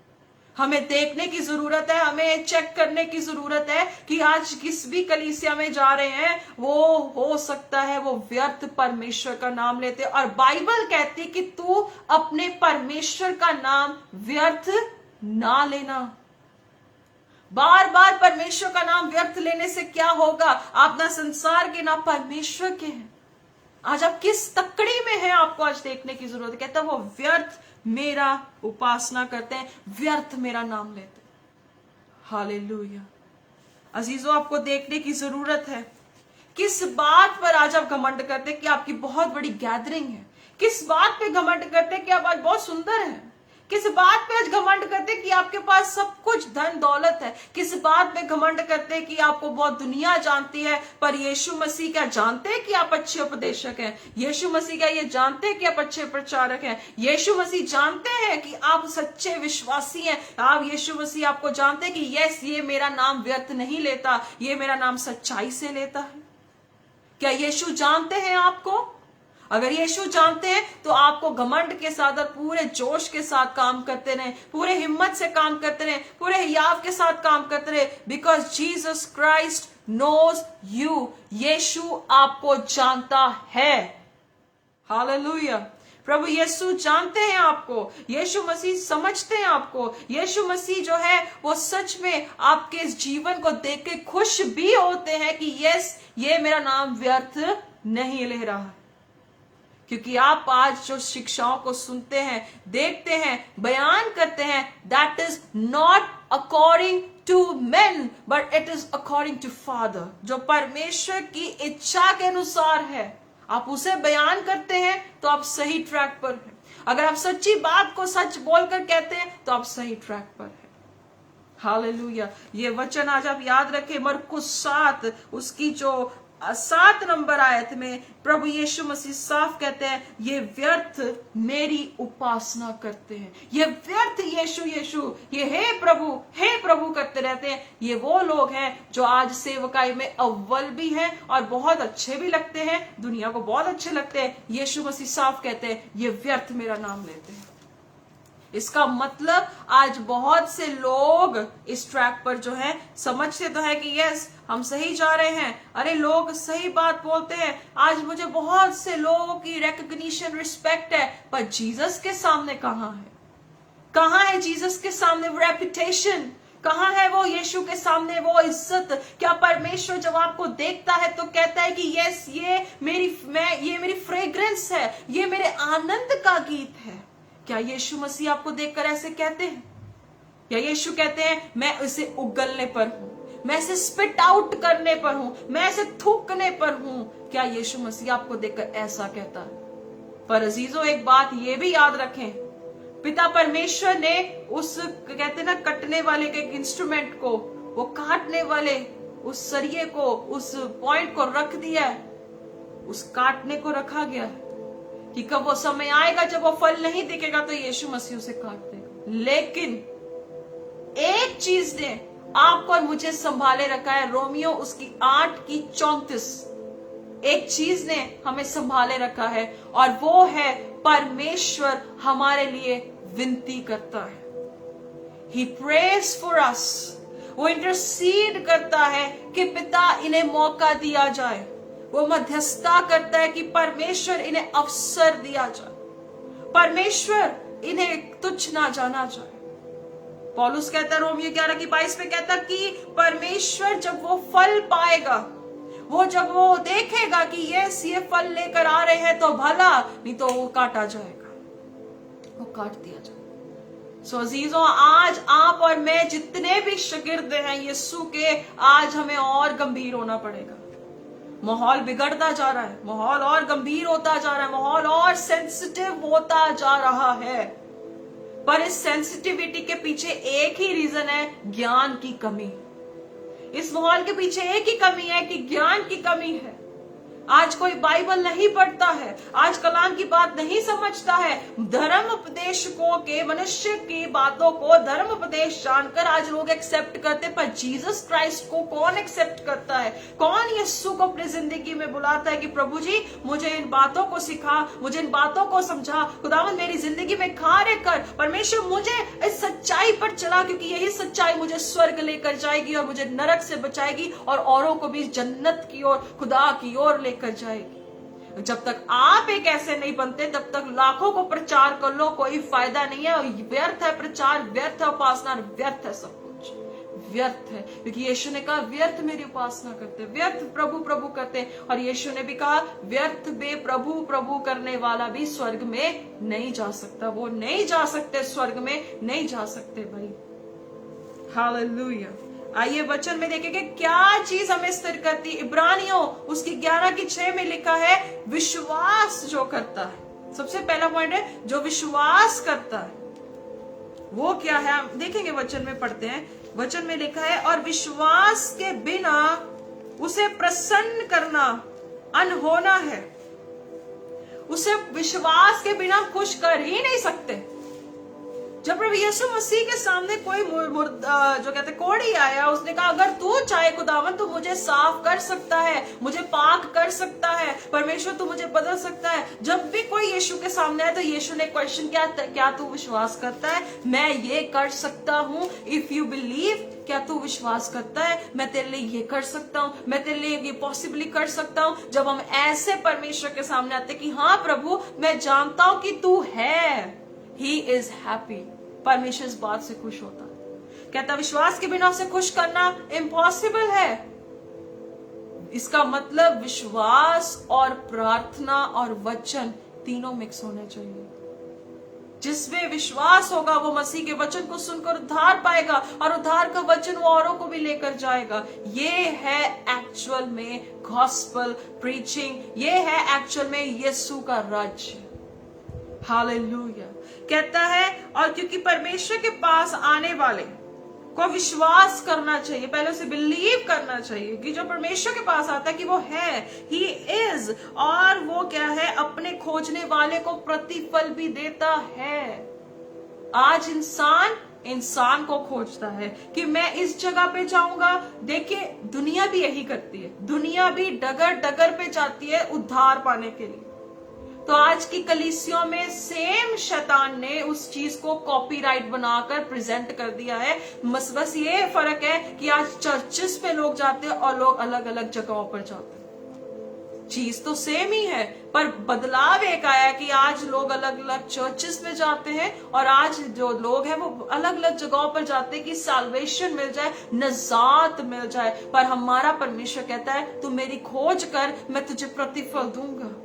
Speaker 1: हमें देखने की जरूरत है, हमें चेक करने की जरूरत है कि आज किस भी कलीसिया में जा रहे हैं, वो हो सकता है वो व्यर्थ परमेश्वर का नाम लेते, और बाइबल कहती कि तू अपने परमेश्वर का नाम व्यर्थ ना लेना। बार बार परमेश्वर का नाम व्यर्थ लेने से क्या होगा? आप ना संसार के ना परमेश्वर के हैं। आज आप किस तकड़ी में हैं, आपको आज देखने की जरूरत है। कहता वो व्यर्थ मेरा उपासना करते हैं, व्यर्थ मेरा नाम लेते हैं। हालेलुया। अजीजों, आपको देखने की जरूरत है किस बात पर आज आप घमंड करते हैं कि आपकी बहुत बड़ी गैदरिंग है, किस बात पे घमंड करते हैं कि आप आज बहुत सुंदर हैं, किस बात पे आज घमंड करते कि आपके पास सब कुछ धन दौलत है? किस बात पे घमंड करते कि आपको बहुत दुनिया जानती है, पर यीशु मसीह क्या जानते हैं कि आप अच्छे उपदेशक हैं? यीशु मसीह क्या ये जानते हैं कि आप अच्छे प्रचारक हैं? यीशु मसीह जानते हैं कि आप सच्चे विश्वासी हैं? आप यीशु मसीह आपको जानते हैं कि यस, ये मेरा नाम व्यर्थ नहीं लेता, ये मेरा नाम सच्चाई से लेता है? क्या यीशु जानते हैं आपको? अगर यीशु जानते हैं तो आपको घमंड के साथ और पूरे जोश के साथ काम करते रहे, पूरे हिम्मत से काम करते रहे, पूरे हियाव के साथ काम करते रहे, because Jesus Christ knows you. Yeshu आपको जानता है। हालेलुया। प्रभु यीशु जानते हैं आपको, यीशु मसीह समझते हैं आपको। यीशु मसीह जो है वो सच में आपके इस जीवन को देख के खुश भी होते हैं कि यस, ये मेरा नाम व्यर्थ नहीं ले रहा है। क्योंकि आप आज जो शिक्षाओं को सुनते हैं, देखते हैं, बयान करते हैं, that is not according to men but it is according to father. जो परमेश्वर की इच्छा के अनुसार है, आप उसे बयान करते हैं तो आप सही ट्रैक पर हैं। अगर आप सच्ची बात को सच बोलकर कहते हैं तो आप सही ट्रैक पर हैं। हालेलुया। ये वचन आज आप याद रखें, मरकुस 7 उसकी जो 7 नंबर आयत में प्रभु यीशु मसीह साफ कहते हैं, ये व्यर्थ मेरी उपासना करते हैं। ये व्यर्थ यीशु यीशु, ये हे प्रभु करते रहते हैं। ये वो लोग हैं जो आज सेवकाई में अव्वल भी हैं और बहुत अच्छे भी लगते हैं, दुनिया को बहुत अच्छे लगते हैं। यीशु मसीह साफ कहते हैं, ये व्यर्थ मेरा नाम लेते हैं। इसका मतलब आज बहुत से लोग इस ट्रैक पर जो है समझते तो है कि यस, हम सही जा रहे हैं, अरे लोग सही बात बोलते हैं, आज मुझे बहुत से लोगों की रिकॉग्निशन, रिस्पेक्ट है, पर जीसस के सामने कहां है? कहां है जीसस के सामने वो रेपुटेशन? कहां है वो यीशु के सामने वो इज्जत? क्या परमेश्वर जब आपको देखता है तो कहता है कि यस, ये मेरी फ्रेग्रेंस है, ये मेरे आनंद का गीत है? क्या यीशु मसीह आपको देखकर ऐसे कहते हैं? या यीशु कहते हैं, मैं इसे उगलने पर हूं, मैं इसे स्पिट आउट करने पर हूं, मैं इसे थूकने पर हूं? क्या यीशु मसीह आपको देखकर ऐसा कहता है? पर अजीजों, एक बात ये भी याद रखें, पिता परमेश्वर ने उस कहते ना कटने वाले के इंस्ट्रूमेंट को, वो काटने वाले उस सरिये को, उस पॉइंट को रख दिया है, उस काटने को रखा गया है कि कब वो समय आएगा जब वो फल नहीं दिखेगा तो यीशु मसीह उसे काट देगा। लेकिन एक चीज ने आपको और मुझे संभाले रखा है, रोमियो उसकी 8:34। एक चीज ने हमें संभाले रखा है और वो है परमेश्वर हमारे लिए विनती करता है। He prays for us। वो इंटरसीड करता है कि पिता इन्हें मौका दिया जाए। वो मध्यस्थता करता है कि परमेश्वर इन्हें अवसर दिया जाए, परमेश्वर इन्हें तुच्छ ना जाना जाए। पौलुस कहता है रोमियो 11:22 में कहता कि परमेश्वर जब वो फल पाएगा, वो जब वो देखेगा कि ये फल लेकर आ रहे हैं तो भला, नहीं तो वो काटा जाएगा, वो काट दिया जाएगा। सो अजीजों, आज आप और मैं जितने भी शागिर्द हैं यीशु के, आज हमें और गंभीर होना पड़ेगा। माहौल बिगड़ता जा रहा है, माहौल और गंभीर होता जा रहा है, माहौल और सेंसिटिव होता जा रहा है। पर इस सेंसिटिविटी के पीछे एक ही रीजन है, ज्ञान की कमी। इस माहौल के पीछे एक ही कमी है कि ज्ञान की कमी है। आज कोई बाइबल नहीं पढ़ता है, आज कलाम की बात नहीं समझता है। धर्म उपदेशकों के, मनुष्य की बातों को धर्म उपदेश जानकर आज लोग एक्सेप्ट करते, पर जीसस क्राइस्ट को कौन एक्सेप्ट करता है? कौन यीशु को अपनी जिंदगी में बुलाता है कि प्रभु जी मुझे इन बातों को सिखा, मुझे इन बातों को समझा, खुदावंद मेरी जिंदगी में कार्य कर, परमेश्वर मुझे इस सच्चाई पर चला, क्योंकि यही सच्चाई मुझे स्वर्ग लेकर जाएगी और मुझे नरक से बचाएगी और औरों को भी जन्नत की ओर, खुदा की ओर कर जाएगी। जब तक आप एक ऐसे नहीं बनते तब तक लाखों को प्रचार कर लो, कोई फायदा नहीं है। व्यर्थ है प्रचार, व्यर्थ है उपासना, व्यर्थ है सब कुछ, व्यर्थ है। क्योंकि यीशु ने कहा व्यर्थ मेरी उपासना करते, व्यर्थ प्रभु प्रभु करते। और यीशु ने भी कहा व्यर्थ बे प्रभु प्रभु करने वाला भी स्वर्ग में नहीं जा सकता। वो नहीं जा सकते, स्वर्ग में नहीं जा सकते भाई। हालेलुया। आइए वचन में देखेंगे क्या चीज हमें स्थिर करती। इब्रानियों उसकी 11:6 में लिखा है विश्वास जो करता है। सबसे पहला पॉइंट है जो विश्वास करता है। वो क्या है हम देखेंगे, वचन में पढ़ते हैं। वचन में लिखा है, और विश्वास के बिना उसे प्रसन्न करना अनहोना है। उसे विश्वास के बिना खुश कर ही नहीं सकते। जब प्रभु यीशु मसीह के सामने कोई जो कहते कोढ़ी आया, उसने कहा अगर तू चाहे खुदावन तो मुझे साफ कर सकता है, मुझे पाक कर सकता है, परमेश्वर तू मुझे बदल सकता है। जब भी कोई यीशु के सामने आया तो यीशु ने क्वेश्चन किया, क्या तू विश्वास करता है मैं ये कर सकता हूँ? इफ यू बिलीव, क्या तू विश्वास करता है मैं तेरे लिए ये कर सकता हूँ, मैं तेरे लिए ये पॉसिबली कर सकता हूँ? जब हम ऐसे परमेश्वर के सामने आते कि हाँ प्रभु मैं जानता हूं कि तू है, ही इज हैप्पी। परमेश्वर इस बात से खुश होता है। कहता विश्वास के बिना उसे खुश करना इम्पॉसिबल है। इसका मतलब विश्वास और प्रार्थना और वचन तीनों मिक्स होने चाहिए। जिसमें विश्वास होगा वो मसीह के वचन को सुनकर उद्धार पाएगा, और उद्धार का वचन वो औरों को भी लेकर जाएगा। ये है एक्चुअल में गॉस्पेल प्रीचिंग, ये है एक्चुअल में यीशु का राज्य। हालेलुया। कहता है, और क्योंकि परमेश्वर के पास आने वाले को विश्वास करना चाहिए, पहले उसे बिलीव करना चाहिए कि जो परमेश्वर के पास आता है कि वो है, ही इज, और वो क्या है, अपने खोजने वाले को प्रतिफल भी देता है। आज इंसान को खोजता है कि मैं इस जगह पे जाऊंगा। देखिए दुनिया भी यही करती है, दुनिया भी डगर डगर पे जाती है उद्धार पाने के लिए। तो आज की कलीसियों में सेम शैतान ने उस चीज को कॉपीराइट बनाकर प्रेजेंट कर दिया है। बस ये फर्क है कि आज चर्चेस पे लोग जाते हैं और लोग अलग अलग जगहों पर जाते हैं। चीज तो सेम ही है, पर बदलाव एक आया कि आज लोग अलग अलग चर्चेस में जाते हैं, और आज जो लोग हैं वो अलग अलग जगहों पर जाते हैं कि साल्वेशन मिल जाए, नजात मिल जाए। पर हमारा परमेश्वर कहता है तू मेरी खोज कर, मैं तुझे प्रतिफल दूंगा।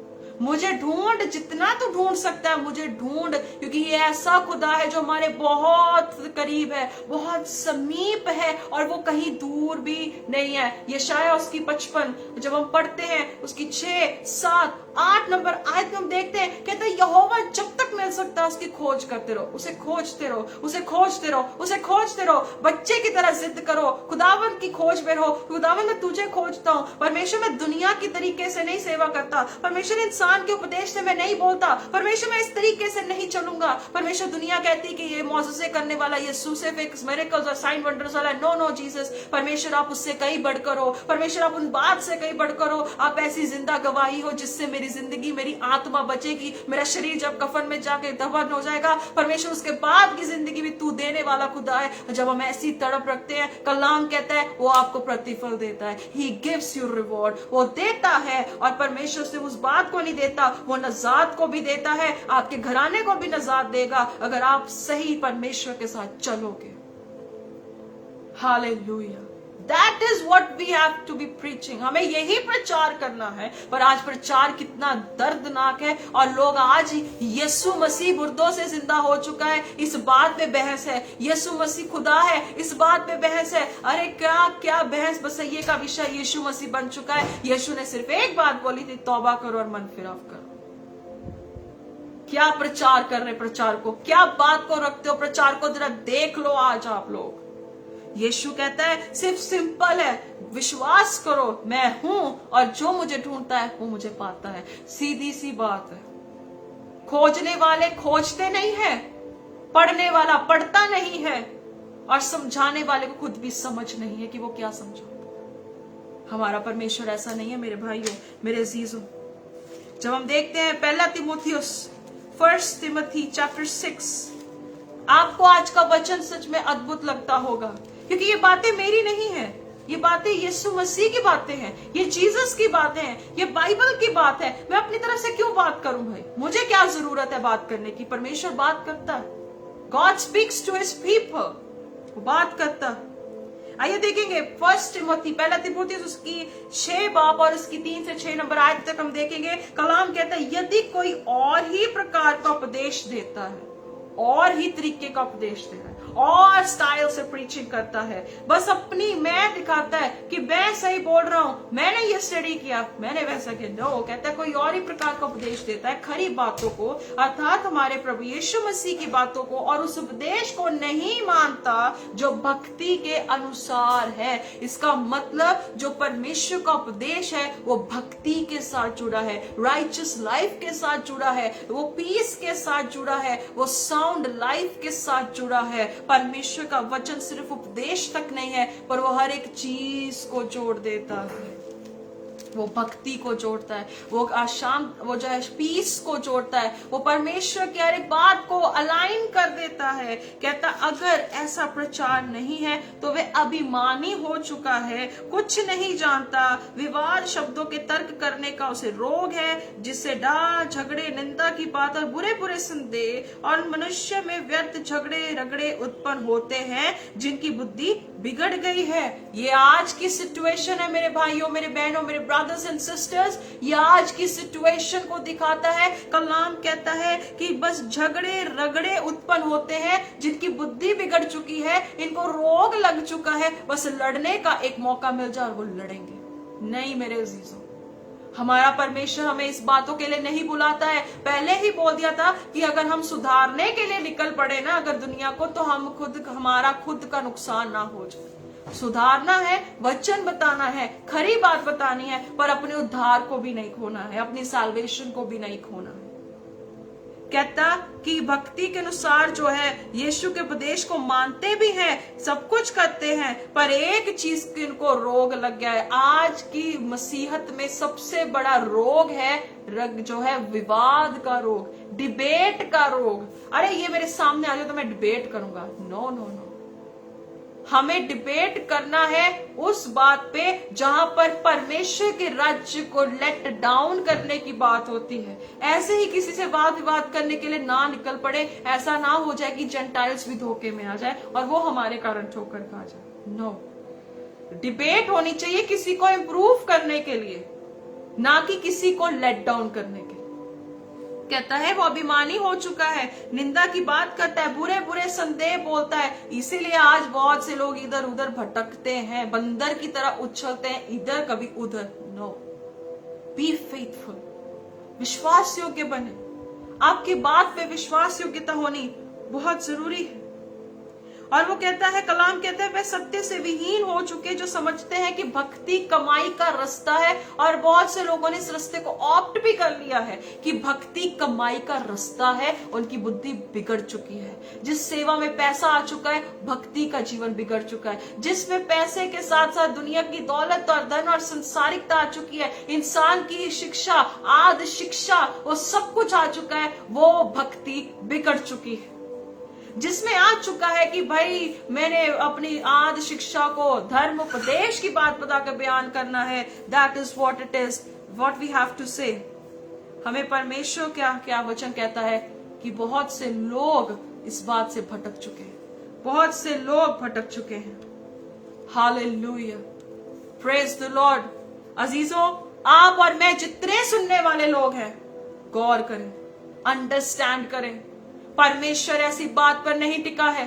Speaker 1: मुझे ढूंढ, जितना तू ढूंढ सकता है मुझे ढूंढ, क्योंकि ये ऐसा खुदा है जो हमारे बहुत करीब है, बहुत समीप है, और वो कहीं दूर भी नहीं है। यशायाह उसकी 55 जब हम पढ़ते हैं उसकी 6, 7, 8 नंबर आयत में हम देखते हैं, कहते हैं यहोवा जब तक मिल सकता है उसकी खोज करते रहो, उसे खोजते रहो, उसे खोजते रहो, उसे खोजते रहो। बच्चे की तरह जिद करो, खुदावन की खोज में रहो। खुदावन मैं तुझे खोजता हूँ। परमेश्वर मैं दुनिया की तरीके से नहीं सेवा करता, परमेश्वर इंसान के उपदेश से मैं नहीं बोलता, परमेश्वर मैं इस तरीके से नहीं चलूंगा। परमेश्वर दुनिया कहती कि ये मौजूज़े करने वाला यीशु सिर्फ एक मिरेकल्स और साइन वंडर्स वाला, नो नो जीसस। परमेश्वर आप उससे कहीं बढ़कर हो, परमेश्वर आप उन बात से कहीं बढ़कर हो। आप ऐसी जिंदा गवाही हो जिससे मेरी जिंदगी, मेरी आत्मा बचेगी। मेरा शरीर जब कफन में जाके दफन हो जाएगा, परमेश्वर उसके बाद की जिंदगी भी तू देने वाला खुदा है। जब हम ऐसी तड़प रखते हैं, कलाम कहता है वो आपको प्रतिफल देता है। ही गिव्स यू रिवॉर्ड, वो देता है। और परमेश्वर से उस बात को नहीं देता, वो नजात को भी देता है, आपके घराने को भी नजात देगा अगर आप सही परमेश्वर के साथ चलोगे। Hallelujah. That is what we have to be preaching. हमें यही प्रचार करना है। पर आज प्रचार कितना दर्दनाक है, और लोग आज यीशु मसीह मुर्दों से जिंदा हो चुका है, इस बात पे बहस है। यीशु मसीह खुदा है, इस बात पे बहस है। अरे क्या क्या बहस बसइये का विषय यीशु मसीह बन चुका है। यीशु ने सिर्फ एक बात बोली थी, तौबा करो और मन फिराव करो। क्या प्रचार कर रहे प्रचार को, क्या बात को रखते हो प्रचार को, जरा देख लो आज आप लोग। यीशु कहता है सिर्फ सिंपल है, विश्वास करो मैं हूं, और जो मुझे ढूंढता है वो मुझे पाता है। सीधी सी बात है। खोजने वाले खोजते नहीं है, पढ़ने वाला पढ़ता नहीं है, और समझाने वाले को खुद भी समझ नहीं है कि वो क्या समझाता। हमारा परमेश्वर ऐसा नहीं है मेरे भाइयों, मेरे अजीजों। जब हम देखते हैं 1 तिमोथी चैप्टर 6, आपको आज का वचन सच में अद्भुत लगता होगा, क्योंकि ये बातें मेरी नहीं है, ये बातें यीशु मसीह की बातें हैं, ये जीसस की बातें हैं, ये बाइबल की बात है। मैं अपनी तरफ से क्यों बात करूं भाई, मुझे क्या जरूरत है बात करने की। परमेश्वर बात करता है, God speaks to his people, वो बात करता है। आइए देखेंगे 1 तिमोथी उसकी 6 बाब और उसकी 3 से 6 नंबर आयत तक हम देखेंगे। कलाम कहता है यदि कोई और ही प्रकार का उपदेश देता है, और ही तरीके का उपदेश दे रहा है, और स्टाइल से प्रीचिंग करता है, बस अपनी मैं दिखाता है कि मैं सही बोल रहा हूं, मैंने ये स्टडी किया, मैंने वैसा किया। नो, कहता है कोई और ही प्रकार का उपदेश देता है, खरी बातों को अर्थात हमारे प्रभु यीशु मसीह की बातों को, और उस उपदेश को नहीं मानता जो भक्ति के अनुसार है। इसका मतलब जो परमेश्वर का उपदेश है वो भक्ति के साथ जुड़ा है, राइचस लाइफ के साथ जुड़ा है, वो पीस के साथ जुड़ा है, वो साउंड लाइफ के साथ जुड़ा है। परमेश्वर का वचन सिर्फ उपदेश तक नहीं है, पर वो हर एक चीज को जोड़ देता है। वो भक्ति को जोड़ता है, वो आशाम, वो जो है पीस को जोड़ता है, वो परमेश्वर की हर एक बात को अलाइन कर देता है। कहता अगर ऐसा प्रचार नहीं है तो वे अभिमानी हो चुका है, कुछ नहीं जानता, विवाद शब्दों के तर्क करने का उसे रोग है, जिससे डाह झगड़े निंदा की बात और बुरे बुरे संदेह और मनुष्य में व्यर्थ झगड़े रगड़े उत्पन्न होते हैं, जिनकी बुद्धि बिगड़ गई है। ये आज की सिचुएशन है मेरे भाइयों, मेरे बहनों, मेरे ब्रदर्स एंड सिस्टर्स, ये आज की सिचुएशन को दिखाता है। कलाम कहता है कि बस झगड़े रगड़े उत्पन्न होते हैं, जिनकी बुद्धि बिगड़ चुकी है, इनको रोग लग चुका है, बस लड़ने का एक मौका मिल जाए और वो लड़ेंगे। नहीं मेरे अजीजों, हमारा परमेश्वर हमें इस बातों के लिए नहीं बुलाता है। पहले ही बोल दिया था कि अगर हम सुधारने के लिए निकल पड़े ना अगर दुनिया को, तो हम हमारा खुद का नुकसान ना हो जाए। सुधारना है, वचन बताना है, खरी बात बतानी है, पर अपने उद्धार को भी नहीं खोना है, अपनी साल्वेशन को भी नहीं खोना है। कहता कि भक्ति के अनुसार जो है यीशु के उपदेश को मानते भी हैं, सब कुछ करते हैं, पर एक चीज की इनको रोग लग गया है। आज की मसीहत में सबसे बड़ा रोग है जो है विवाद का रोग, डिबेट का रोग। अरे ये मेरे सामने आ जाए तो मैं डिबेट करूंगा। नो नो नो, हमें डिबेट करना है उस बात पे जहां पर परमेश्वर के राज्य को लेट डाउन करने की बात होती है। ऐसे ही किसी से वाद विवाद करने के लिए ना निकल पड़े, ऐसा ना हो जाए कि जेंटाइल्स भी धोखे में आ जाए और वो हमारे कारण ठोकर खा जाए। नो, डिबेट होनी चाहिए किसी को इम्प्रूव करने के लिए, ना कि किसी को लेट डाउन करने के लिए। कहता है वो अभिमानी हो चुका है, निंदा की बात करता है, बुरे बुरे संदेह बोलता है। इसीलिए आज बहुत से लोग इधर उधर भटकते हैं, बंदर की तरह उछलते हैं, इधर कभी उधर। नो, बी फेथफुल, विश्वास योग्य बने। आपकी बात पे विश्वास योग्यता होनी बहुत जरूरी है। और वो कहता है, कलाम कहता है, वे सत्य से विहीन हो चुके जो समझते हैं कि भक्ति कमाई का रास्ता है। और बहुत से लोगों ने इस रास्ते को ऑप्ट भी कर लिया है कि भक्ति कमाई का रास्ता है। उनकी बुद्धि बिगड़ चुकी है। जिस सेवा में पैसा आ चुका है, भक्ति का जीवन बिगड़ चुका है। जिसमें पैसे के साथ साथ दुनिया की दौलत और धन और संसारिकता आ चुकी है, इंसान की शिक्षा, आद शिक्षा, वो सब कुछ आ चुका है, वो भक्ति बिगड़ चुकी है। जिसमें आ चुका है कि भाई मैंने अपनी आद शिक्षा को धर्म उपदेश की बात बता कर बयान करना है, that is what it is, what we have to say. हमें परमेश्वर क्या वचन कहता है कि बहुत से लोग इस बात से भटक चुके हैं, बहुत से लोग भटक चुके हैं। Hallelujah, praise the Lord. अजीजों, आप और मैं जितने सुनने वाले लोग हैं, गौर करें, अंडरस्टैंड करें। परमेश्वर ऐसी बात पर नहीं टिका है।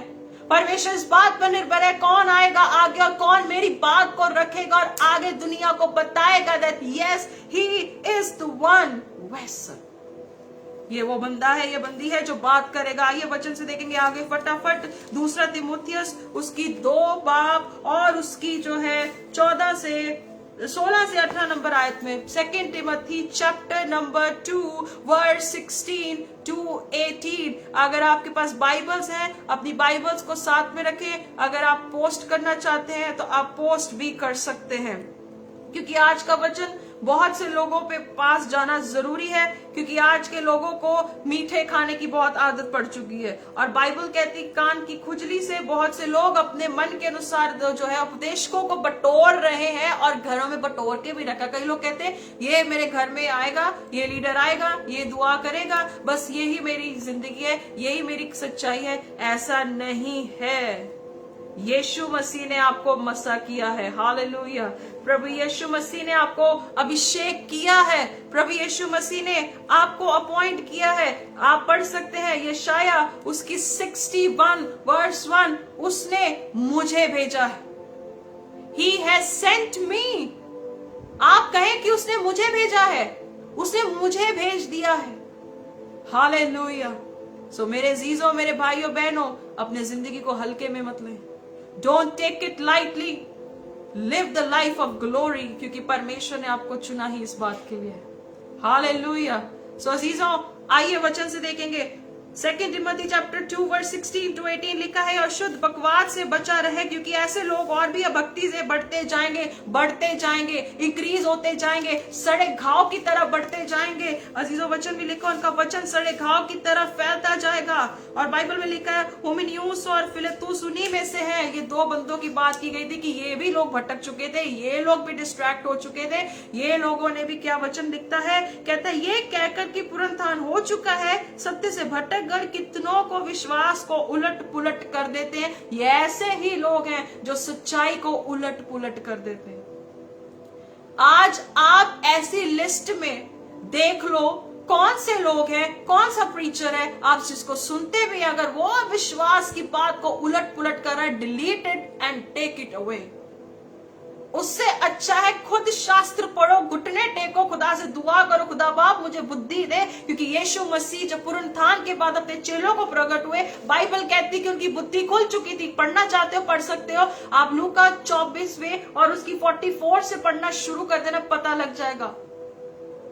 Speaker 1: परमेश्वर इस बात पर निर्भर है कौन आएगा आगे और कौन मेरी बात को रखेगा और आगे दुनिया को बताएगा that yes he is the one vessel. ये वो बंदा है, ये बंदी है जो बात करेगा। आइए वचन से देखेंगे आगे फटाफट। दूसरा तिमुथियुस उसकी 2 बाब और उसकी जो है 16 से 18 नंबर आयत में, 2 Timothy chapter number 2 verse 16 to 18। अगर आपके पास बाइबल्स हैं, अपनी बाइबल्स को साथ में रखें। अगर आप पोस्ट करना चाहते हैं तो आप पोस्ट भी कर सकते हैं, क्योंकि आज का वचन बहुत से लोगों पे पास जाना जरूरी है, क्योंकि आज के लोगों को मीठे खाने की बहुत आदत पड़ चुकी है। और बाइबल कहती कान की खुजली से बहुत से लोग अपने मन के अनुसार जो है उपदेशकों को बटोर रहे हैं और घरों में बटोर के भी रखा। कई लोग कहते हैं ये मेरे घर में आएगा, ये लीडर आएगा, ये दुआ करेगा, बस यही मेरी जिंदगी है, यही मेरी सच्चाई है। ऐसा नहीं है। यीशु मसीह ने आपको मसा किया है। हालेलुया। प्रभु यीशु मसीह ने आपको अभिषेक किया है। प्रभु यीशु मसीह ने आपको अपॉइंट किया है। आप पढ़ सकते हैं यशाया उसकी 61 वर्स 1, उसने मुझे भेजा है। He has sent me। आप कहें कि उसने मुझे भेजा है, उसने मुझे भेज दिया है। हालेलुया। सो मेरे जीजों, मेरे भाइयों बहनों, अपने जिंदगी को हल्के में मत लें। Don't take it lightly. Live the life of glory, क्योंकि परमेश्वर ने आपको चुना ही इस बात के लिए। हालेलुया। सो अजीजों, आइए वचन से देखेंगे। 2 टिमोथी चैप्टर 2 वर्स 16 to 18 लिखा है, और शुद्ध बकवाद से बचा रहे, क्योंकि ऐसे लोग और भी अभक्ति से बढ़ते जाएंगे, इंक्रीज होते जाएंगे, सड़े घाव की तरह बढ़ते जाएंगे। अजीजों, वचन भी लिखा, उनका वचन सड़े घाव की तरह फैलता जाएगा। और बाइबल में लिखा है हुमिनयुस और फिलेतुस उन्हीं में से है। ये दो बंदों की बात की गई थी कि ये भी लोग भटक चुके थे, ये लोग भी डिस्ट्रैक्ट हो चुके थे। ये लोगों ने भी क्या वचन लिखता है, कहता है ये कहकर कि पुनरुत्थान हो चुका है, सत्य से भटक गए, कितनों को विश्वास को उलट पुलट कर देते हैं। ये ऐसे ही लोग हैं जो सच्चाई को उलट पुलट कर देते हैं। आज आप ऐसी लिस्ट में देख लो कौन से लोग हैं, कौन सा प्रीचर है, आप जिसको सुनते भी अगर वो विश्वास की बात को उलट पुलट कर रहा है, delete it and take it away. उससे अच्छा है खुद शास्त्र पढ़ो, घुटने टेको, खुदा से दुआ करो, खुदा बाप मुझे बुद्धि दे। क्योंकि यीशु मसीह जब पुनरुत्थान के बाद अपने चेलों को प्रकट हुए, बाइबल कहती कि उनकी बुद्धि खुल चुकी थी। पढ़ना चाहते हो पढ़ सकते हो, आप लूका 24वें और उसकी 44 से पढ़ना शुरू कर देना, पता लग जाएगा।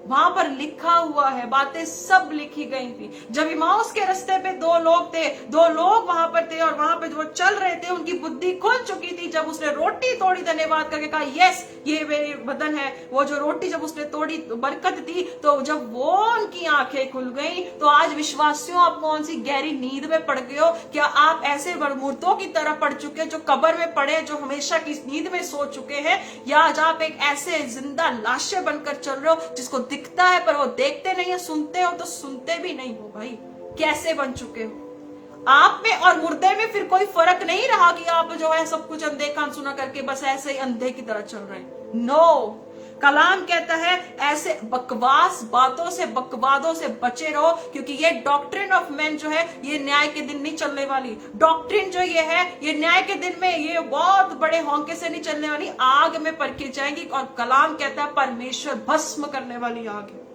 Speaker 1: वहां पर लिखा हुआ है, बातें सब लिखी गई थी। जब इमाउस के रास्ते पे दो लोग थे, दो लोग वहां पर थे, और वहां पे जो चल रहे थे उनकी बुद्धि खुल चुकी थी। जब उसने रोटी तोड़ी, धन्यवाद करके कहा यस ये मेरे बदन है, वो जो रोटी जब उसने तोड़ी बरकत थी, तो जब वो उनकी आंखें खुल गई, तो आज विश्वासियों आप कौन सी गहरी नींद में पड़ गए हो? क्या आप ऐसे मुर्दों की तरह पड़ चुके जो कब्र में पड़े, जो हमेशा की नींद में सो चुके हैं? या आज आप एक ऐसे जिंदा लाशें बनकर चल रहे हो जिसको दिखता है पर वो देखते नहीं है, सुनते हो तो सुनते भी नहीं हो? भाई कैसे बन चुके हो? आप में और मुर्दे में फिर कोई फर्क नहीं रहा कि आप जो है सब कुछ अनदेखा अनसुना करके बस ऐसे ही अंधे की तरह चल रहे हैं। नो, कलाम कहता है ऐसे बकवास बातों से, बकवादों से बचे रहो, क्योंकि ये डॉक्ट्रिन ऑफ मैन जो है ये न्याय के दिन नहीं चलने वाली। डॉक्ट्रिन जो ये है ये न्याय के दिन में ये बहुत बड़े होंके से नहीं चलने वाली, आग में परखी जाएंगी। और कलाम कहता है परमेश्वर भस्म करने वाली आग है।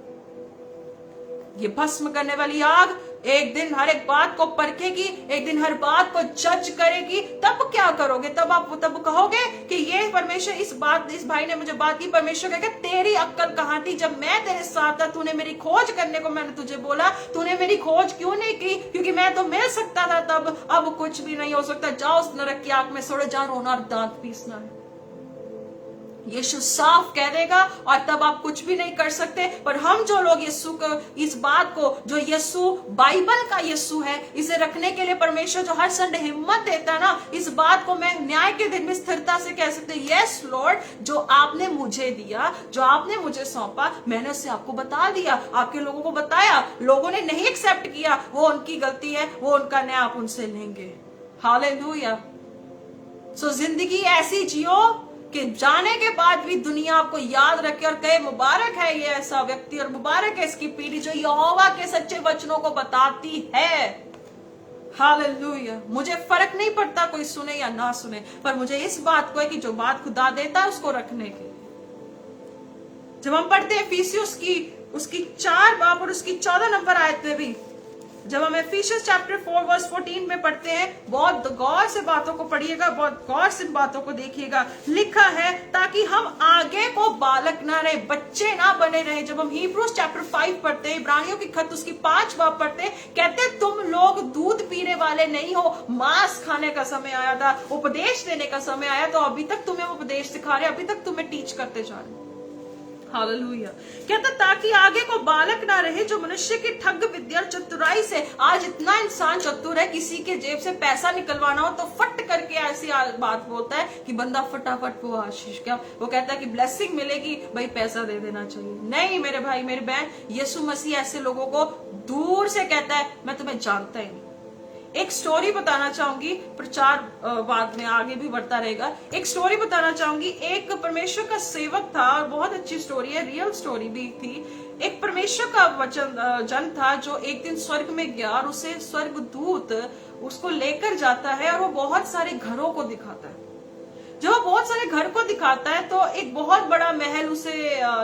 Speaker 1: ये भस्म करने वाली आग एक दिन हर एक बात को परखेगी, एक दिन हर बात को जज करेगी। तब क्या करोगे? तब कहोगे कि ये परमेश्वर इस भाई ने मुझे बात की, परमेश्वर कहेगा तेरी अक्ल कहां थी जब मैं तेरे साथ था? तूने मेरी खोज करने को मैंने तुझे बोला, तूने मेरी खोज क्यों नहीं की? क्योंकि मैं तो मिल सकता था तब, अब कुछ भी नहीं हो सकता। जाओ उस नरक की आग में सड़ो, जा रोना और दांत पीसना है। यीशु साफ कह देगा और तब आप कुछ भी नहीं कर सकते। पर हम जो लोग यीशु को, इस बात को, जो यीशु बाइबल का यीशु है, इसे रखने के लिए परमेश्वर जो हर संडे हिम्मत देता है ना, इस बात को मैं न्याय के दिन में स्थिरता से कह सकते यस लॉर्ड, जो आपने मुझे दिया, जो आपने मुझे सौंपा, मैंने उससे आपको बता दिया, आपके लोगों को बताया। लोगों ने नहीं एक्सेप्ट किया, वो उनकी गलती है, वो उनका न्याय आप उनसे लेंगे। हालेलुया। सो जिंदगी ऐसी जियो कि जाने के बाद भी दुनिया आपको याद रखे और कहे मुबारक है ये ऐसा व्यक्ति और मुबारक है इसकी पीढ़ी जो यहोवा के सच्चे वचनों को बताती है। हालेलुया। मुझे फर्क नहीं पड़ता कोई सुने या ना सुने, पर मुझे इस बात को है कि जो बात खुदा देता है उसको रखने के लिए। जब हम पढ़ते हैं इफिसियुस की उसकी 4 बाब और उसकी 14 नंबर आयत में भी, जब हम इफिसियंस चैप्टर 4 वर्स 14 में पढ़ते हैं, बहुत गौर से बातों को पढ़िएगा, बहुत गौर से बातों को देखिएगा। लिखा है ताकि हम आगे को बालक ना रहे, बच्चे ना बने रहे। जब हम हिब्रूज चैप्टर 5 पढ़ते हैं, इब्रानियों की खत उसकी 5 बाब पढ़ते हैं, कहते तुम लोग दूध पीने वाले नहीं हो, मांस खाने का समय आया था, उपदेश देने का समय आया, तो अभी तक तुम्हें उपदेश सिखा रहे, अभी तक तुम्हें टीच करते जा रहे। हालेलुया। कहता ताकि आगे को बालक ना रहे जो मनुष्य की ठग विद्या और चतुराई से, आज इतना इंसान चतुर है, किसी के जेब से पैसा निकलवाना हो तो फट करके ऐसी बात बोलता है कि बंदा फटाफट को आशीष, क्या वो कहता है कि ब्लेसिंग मिलेगी, भाई पैसा दे देना चाहिए। नहीं मेरे भाई मेरे बहन, यीशु मसीह ऐसे लोगों को दूर से कहता है मैं तुम्हें जानता ही नहीं। एक स्टोरी बताना चाहूंगी, प्रचार बाद में आगे भी बढ़ता रहेगा। एक स्टोरी बताना चाहूंगी। एक परमेश्वर का सेवक था और बहुत अच्छी स्टोरी है, रियल स्टोरी भी थी। एक परमेश्वर का जन था जो एक दिन स्वर्ग में गया और उसे स्वर्गदूत उसको लेकर जाता है और वो बहुत सारे घरों को दिखाता है। जब वो बहुत सारे घर को दिखाता है तो एक बहुत बड़ा महल उसे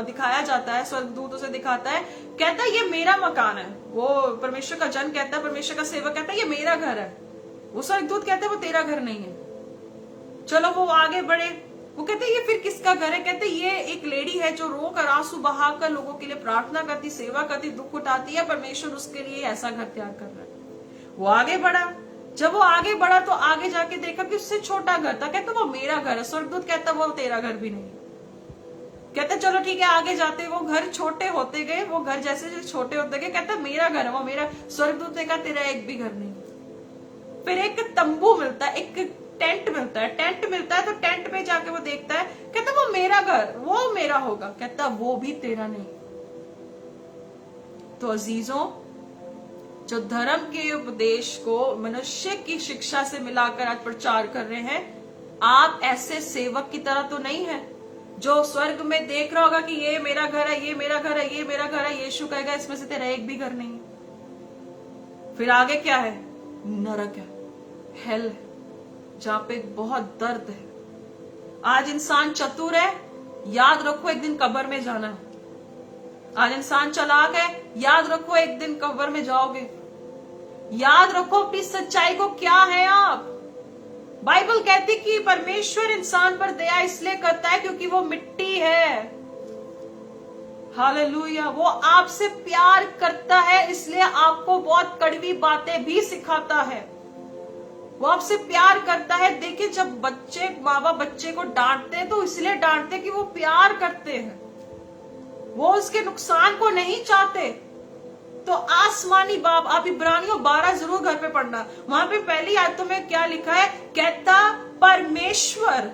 Speaker 1: दिखाया जाता है, स्वर्गदूत उसे दिखाता है, कहता है ये मेरा मकान है। वो परमेश्वर का जन कहता है, परमेश्वर का सेवक कहता है ये मेरा घर है। वो स्वर्गदूत कहता है वो तेरा घर नहीं है। चलो वो आगे बढ़े, वो कहते हैं ये फिर किसका घर है? कहते ये एक लेडी है जो रो कर आंसू बहाकर लोगों के लिए प्रार्थना करती, सेवा करती, दुख उठाती है, परमेश्वर उसके लिए ऐसा घर तैयार कर रहा है। वो आगे बढ़ा, जब वो आगे बढ़ा तो आगे जाके देखा कि उससे छोटा घर था। कहता वो मेरा घर है। स्वर्गदूत कहता वो तेरा घर भी नहीं। कहता चलो ठीक है आगे जाते। वो घर छोटे होते गए, वो घर जैसे जैसे छोटे होते गए, कहता मेरा घर है वो मेरा। स्वर्गदूत ने कहा तेरा एक भी घर नहीं। फिर एक तंबू मिलता है, एक टेंट मिलता है। टेंट मिलता है तो टेंट में जाके वो देखता है, कहता वो मेरा घर, वो मेरा होगा। कहता वो भी तेरा नहीं। तो अजीजों, जो धर्म के उपदेश को मनुष्य की शिक्षा से मिलाकर आज प्रचार कर रहे हैं, आप ऐसे सेवक की तरह तो नहीं है जो स्वर्ग में देख रहा होगा कि ये मेरा घर है, ये मेरा घर है, ये मेरा घर है। यीशु कहेगा इसमें से तेरा एक भी घर नहीं है। फिर आगे क्या है? नरक है, हेल है, जहां पे बहुत दर्द है। आज इंसान चतुर है, याद रखो एक दिन कब्र में जाना है। आज इंसान चालाक है, याद रखो एक दिन कब्र में जाओगे। याद रखो अपनी सच्चाई को क्या है आप। बाइबल कहती कि परमेश्वर इंसान पर दया इसलिए करता है क्योंकि वो मिट्टी है। हालेलुया। वो आपसे प्यार करता है इसलिए आपको बहुत कड़वी बातें भी सिखाता है। वो आपसे प्यार करता है। देखिए जब बच्चे, माँ बाप बच्चे को डांटते हैं तो इसलिए डांटते कि वो प्यार करते हैं, वो उसके नुकसान को नहीं चाहते। तो आसमानी बाप, आप इब्रानियों 12 जरूर घर पे पढ़ना, वहां पे पहली आयतों में क्या लिखा है? कहता परमेश्वर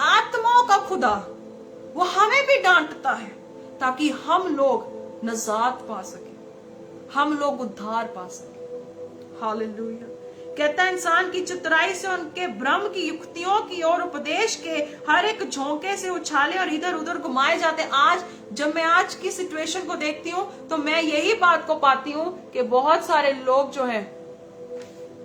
Speaker 1: आत्माओं का खुदा वो हमें भी डांटता है ताकि हम लोग नजात पा सके, हम लोग उद्धार पा सके। हालेलुया। कहता है इंसान की चतुराई से उनके भ्रम की युक्तियों की और उपदेश के हर एक झोंके से उछाले और इधर उधर घुमाए जाते। आज जब मैं आज की सिचुएशन को देखती हूँ तो मैं यही बात को पाती हूँ कि बहुत सारे लोग जो है,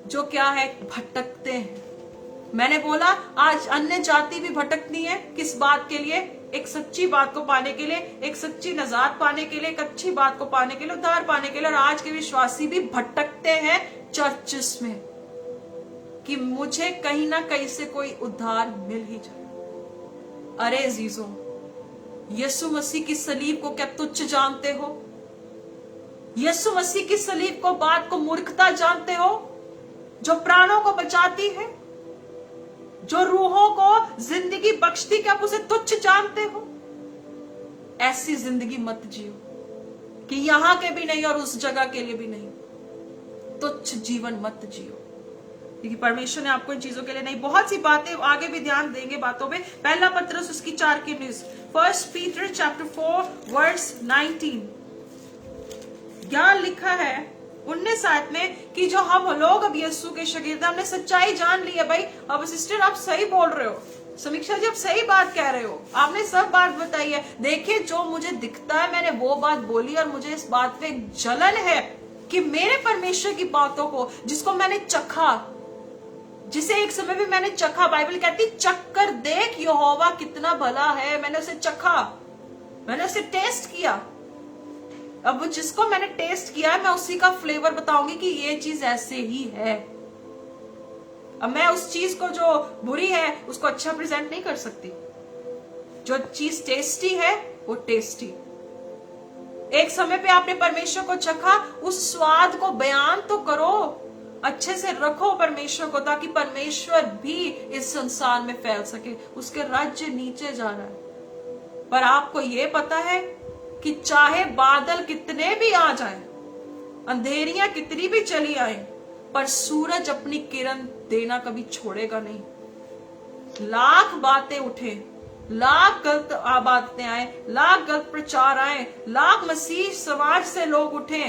Speaker 1: जो क्या है, भटकते हैं। मैंने बोला आज अन्य जाति भी भटकती है। किस बात के लिए? एक सच्ची बात को पाने के लिए, एक सच्ची नजात पाने के लिए, एक अच्छी बात को पाने के लिए, उद्धार पाने के लिए। और आज के विश्वासी भी भटकते हैं चर्चेस में कि मुझे कहीं ना कहीं से कोई उद्धार मिल ही जाए। अरे अजीजों, यीशु मसीह की सलीब को क्या तुच्छ जानते हो? यीशु मसीह की सलीब को बात को मूर्खता जानते हो? जो प्राणों को बचाती है, जो रूहों को जिंदगी बख्शती, क्या आप उसे तुच्छ जानते हो? ऐसी जिंदगी मत जियो कि यहां के भी नहीं और उस जगह के लिए भी नहीं। तुच्छ जीवन मत जियो, क्योंकि परमेश्वर ने आपको इन चीजों के लिए नहीं। बहुत सी बातें आगे भी ध्यान देंगे बातों पे। पहला पत्रस उसकी 4 की न्यूज, 1 पीटर चैप्टर 4 वर्स 19, यहाँ लिखा है 19 आयत में कि जो हम लोग अब यीशु के शागिर्द, हमने सच्चाई जान ली है। भाई अब सिस्टर आप सही बोल रहे हो, समीक्षा जी आप सही बात कह रहे हो, आपने सब बात बताई है। देखिए जो मुझे दिखता है मैंने वो बात बोली और मुझे इस बात पे जलन है कि मेरे परमेश्वर की बातों को, जिसको मैंने चखा, जिसे एक समय भी मैंने चखा, बाइबल कहती चख कर देख यहोवा कितना भला है। मैंने उसे चखा, मैंने उसे टेस्ट किया। अब जिसको मैंने टेस्ट किया मैं उसी का फ्लेवर बताऊंगी कि ये चीज ऐसे ही है। अब मैं उस चीज को जो बुरी है उसको अच्छा प्रेजेंट नहीं कर सकती। जो चीज टेस्टी है वो टेस्टी। एक समय पे आपने परमेश्वर को चखा, उस स्वाद को बयान तो करो, अच्छे से रखो परमेश्वर को, ताकि परमेश्वर भी इस संसार में फैल सके। उसके राज्य नीचे जा रहा है। पर आपको ये पता है कि चाहे बादल कितने भी आ जाएं, अंधेरियां कितनी भी चली आए, पर सूरज अपनी किरण देना कभी छोड़ेगा नहीं। लाख बातें उठे, लाख गलत बातें आए, लाख गलत प्रचार आए, लाख मसीह समाज से लोग उठे,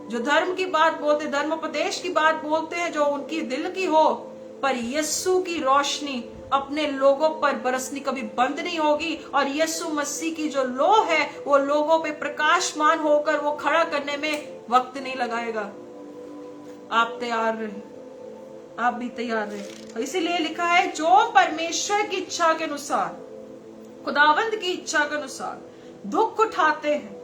Speaker 1: जो धर्म की बात बोलते, धर्मोपदेश की बात बोलते हैं, जो उनकी दिल की हो, पर यीशु की रोशनी अपने लोगों पर बरसनी कभी बंद नहीं होगी। और यीशु मसीह की जो लो है वो लोगों पे प्रकाशमान होकर वो खड़ा करने में वक्त नहीं लगाएगा। आप तैयार रहे, आप भी तैयार रहे। इसीलिए लिखा है, जो परमेश्वर की इच्छा के अनुसार, खुदावंद की इच्छा के अनुसार दुख उठाते हैं,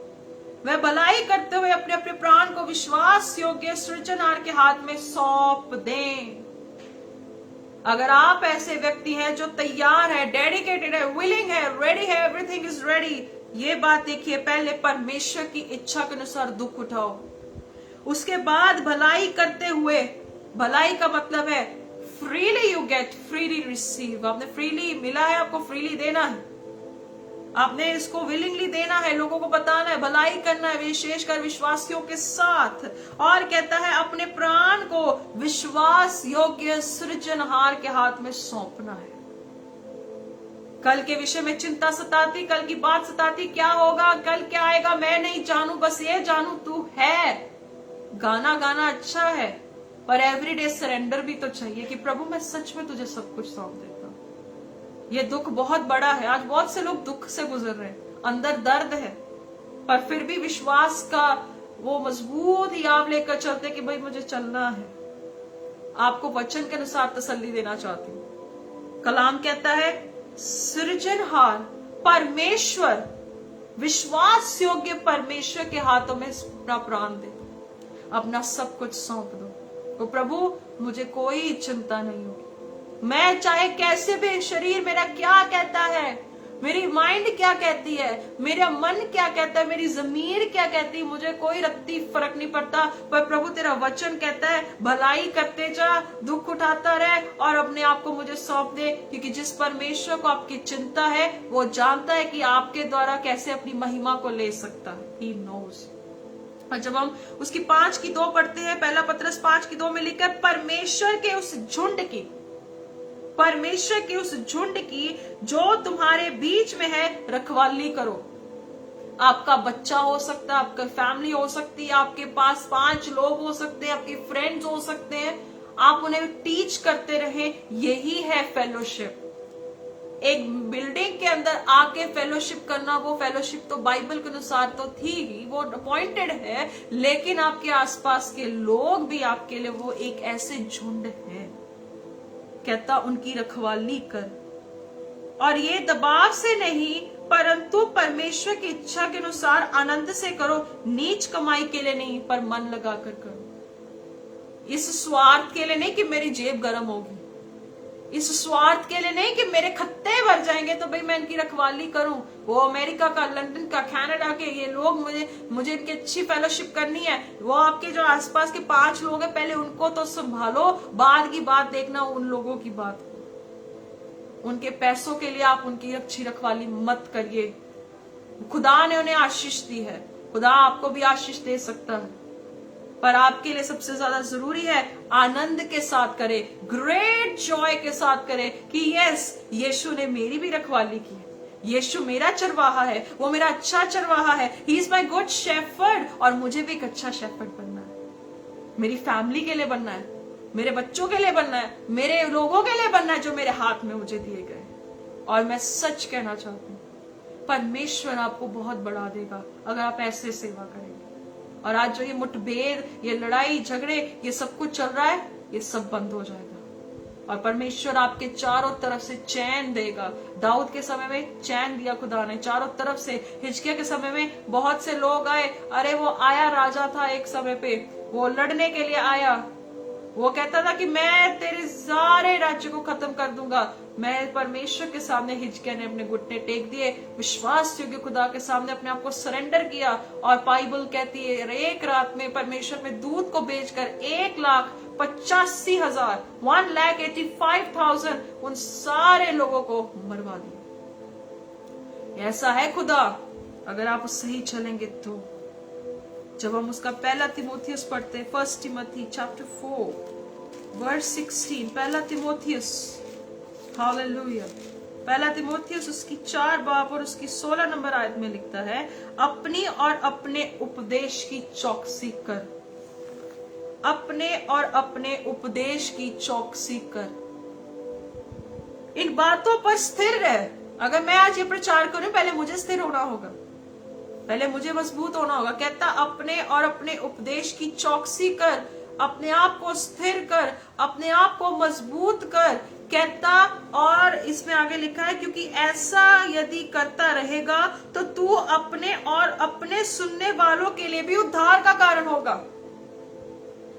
Speaker 1: वह भलाई करते हुए अपने अपने प्राण को विश्वास योग्य सृजनहार के हाथ में सौंप दें। अगर आप ऐसे व्यक्ति हैं जो तैयार है, डेडिकेटेड है, विलिंग है, रेडी है, एवरीथिंग इज रेडी, ये बात देखिए, पहले परमेश्वर की इच्छा के अनुसार दुख उठाओ, उसके बाद भलाई करते हुए, भलाई का मतलब है freely you get, freely receive. आपने फ्रीली मिला है, आपको फ्रीली देना है, आपने इसको विलिंगली देना है, लोगों को बताना है, भलाई करना है, विशेषकर विश्वासियों के साथ। और कहता है अपने प्राण को विश्वास योग्य सृजनहार के हाथ में सौंपना है। कल के विषय में चिंता सताती, कल की बात सताती, क्या होगा, कल क्या आएगा मैं नहीं जानू, बस ये जानू तू है। गाना गाना अच्छा है, पर एवरीडे सरेंडर भी तो चाहिए कि प्रभु मैं सच में तुझे सब कुछ सौंप देता हूं। ये दुख बहुत बड़ा है, आज बहुत से लोग दुख से गुजर रहे हैं, अंदर दर्द है, पर फिर भी विश्वास का वो मजबूत याव लेकर चलते कि भाई मुझे चलना है। आपको वचन के अनुसार तसल्ली देना चाहती हूं। कलाम कहता है सृजनहार परमेश्वर, विश्वास योग्य परमेश्वर के हाथों में अपना प्राण दे, अपना सब कुछ सौंप दो। तो प्रभु मुझे कोई चिंता नहीं होगी, मैं चाहे कैसे भी, शरीर मेरा क्या कहता है, मेरी माइंड क्या कहती है, मेरा मन क्या कहता है, मेरी जमीर क्या कहती है, मुझे कोई रत्ती फर्क नहीं पड़ता। पर प्रभु तेरा वचन कहता है भलाई करते जा, दुख उठाता रहे और अपने आप को मुझे सौंप दे, क्योंकि जिस परमेश्वर को आपकी चिंता है वो जानता है कि आपके द्वारा कैसे अपनी महिमा को ले सकता है। He knows। और जब हम उसकी 5:2 पढ़ते हैं, पहला पत्रस 5:2 में लिखा है परमेश्वर के उस झुंड की, परमेश्वर की उस झुंड की जो तुम्हारे बीच में है रखवाली करो। आपका बच्चा हो सकता है, आपका फैमिली हो सकती है, आपके पास 5 लोग हो सकते हैं, आपके फ्रेंड्स हो सकते हैं, आप उन्हें टीच करते रहे। यही है फेलोशिप। एक बिल्डिंग के अंदर आके फेलोशिप करना, वो फेलोशिप तो बाइबल के अनुसार तो थी ही, वो अपॉइंटेड है, लेकिन आपके आसपास के लोग भी आपके लिए वो एक ऐसे झुंड है। कहता उनकी रखवाली कर, और ये दबाव से नहीं परंतु परमेश्वर की इच्छा के अनुसार आनंद से करो, नीच कमाई के लिए नहीं पर मन लगाकर करो। इस स्वार्थ के लिए नहीं कि मेरी जेब गर्म होगी, इस स्वार्थ के लिए नहीं कि मेरे खत्ते भर जाएंगे तो भाई मैं इनकी रखवाली करूं। वो अमेरिका का, लंदन का, कनाडा के ये लोग, मुझे इनकी अच्छी फेलोशिप करनी है। वो आपके जो आसपास के 5 लोग हैं, पहले उनको तो संभालो, बाद की बात देखना उन लोगों की बात। उनके पैसों के लिए आप उनकी अच्छी रखवाली मत करिए। खुदा ने उन्हें आशीष दी है, खुदा आपको भी आशीष दे सकता है, पर आपके लिए सबसे ज्यादा जरूरी है आनंद के साथ करे, ग्रेट जॉय के साथ करे कि यस यीशु ने मेरी भी रखवाली की है, यीशु मेरा चरवाहा है, वो मेरा अच्छा चरवाहा है, he is my good shepherd, और मुझे भी एक अच्छा शेफर्ड बनना है। मेरी फैमिली के लिए बनना है, मेरे बच्चों के लिए बनना है, मेरे लोगों के लिए बनना है जो मेरे हाथ में मुझे दिए गए। और मैं सच कहना चाहती हूँ परमेश्वर आपको बहुत बढ़ा देगा अगर आप ऐसे सेवा करेंगे। और आज जो ये मुठभेड़, ये लड़ाई झगड़े, ये सब कुछ चल रहा है, ये सब बंद हो जाएगा और परमेश्वर आपके चारों तरफ से चैन देगा। दाऊद के समय में चैन दिया खुदा ने चारों तरफ से। हिजकिय्याह के समय में बहुत से लोग आए, अरे वो आया राजा था एक समय पे, वो लड़ने के लिए आया, वो कहता था कि मैं तेरे सारे राज्य को खत्म कर दूंगा। मैं परमेश्वर के सामने हिजकिय्याह ने अपने घुटने टेक दिए, विश्वास योग्य खुदा के सामने अपने आप को सरेंडर किया। और बाइबल कहती है एक रात में परमेश्वर में दूत को भेजकर 1,85,000 1,85,000 उन सारे लोगों को मरवा दिया। ऐसा है खुदा, अगर आप सही चलेंगे तो। जब हम उसका पहला तिमोथियस पढ़ते, 1 Timothy chapter 4 verse 16, पहला तिमोथियस, हालेलुया, पहला तिमोथियस उसकी 4 बाब और उसकी 16 नंबर आयत में लिखता है, अपनी और अपने उपदेश की चौकसी कर। अपने और अपने उपदेश की चौकसी कर। इन बातों पर स्थिर रह। अगर मैं आज ये प्रचार करूं, पहले मुझे स्थिर होना होगा, पहले मुझे मजबूत होना होगा। कहता अपने और अपने उपदेश की चौकसी कर, अपने आप को स्थिर कर, अपने आप को मजबूत कर। कहता, और इसमें आगे लिखा है, क्योंकि ऐसा यदि करता रहेगा तो तू अपने और अपने सुनने वालों के लिए भी उद्धार का कारण होगा।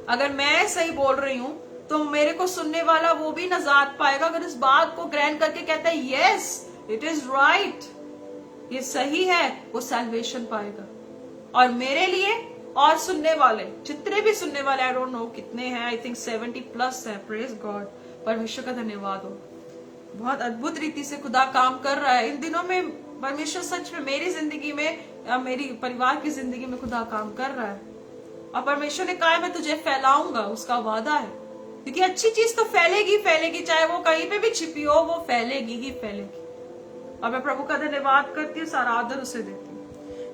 Speaker 1: अगर मैं सही बोल रही हूं तो मेरे को सुनने वाला वो भी नजात पाएगा। अगर इस बात को ग्रहण करके कहता है यस इट इज राइट, ये सही है, वो सैल्वेशन पाएगा। और मेरे लिए और सुनने वाले, जितने भी सुनने वाले, आई डोंट नो कितने हैं, आई थिंक 70+ है। प्रेज गॉड, परमेश्वर का धन्यवाद हो। बहुत अद्भुत रीति से खुदा काम कर रहा है इन दिनों में। परमेश्वर सच में मेरी जिंदगी में या मेरी परिवार की जिंदगी में खुदा काम कर रहा है। और परमेश्वर ने कहा मैं तुझे फैलाऊंगा, उसका वादा है। क्योंकि अच्छी चीज तो फैलेगी फैलेगी, चाहे वो कहीं पे भी छिपी हो, वो फैलेगी ही फैलेगी। और मैं प्रभु का धन्यवाद करती हूँ, सारा आदर उसे देती हूँ।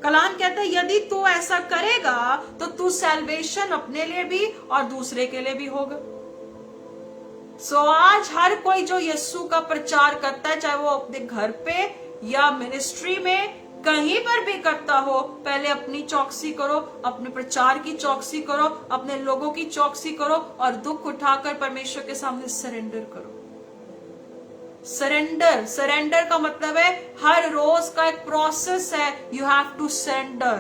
Speaker 1: कलाम कहता है यदि तू ऐसा करेगा तो तू सैल्वेशन अपने लिए भी और दूसरे के लिए भी होगा। सो आज हर कोई जो यीशु का प्रचार करता है, चाहे वो अपने घर पे या मिनिस्ट्री में कहीं पर भी करता हो, पहले अपनी चौकसी करो, अपने प्रचार की चौकसी करो, अपने लोगों की चौकसी करो और दुख उठाकर परमेश्वर के सामने सरेंडर करो। सरेंडर का मतलब है हर रोज का एक प्रोसेस है। You have to surrender.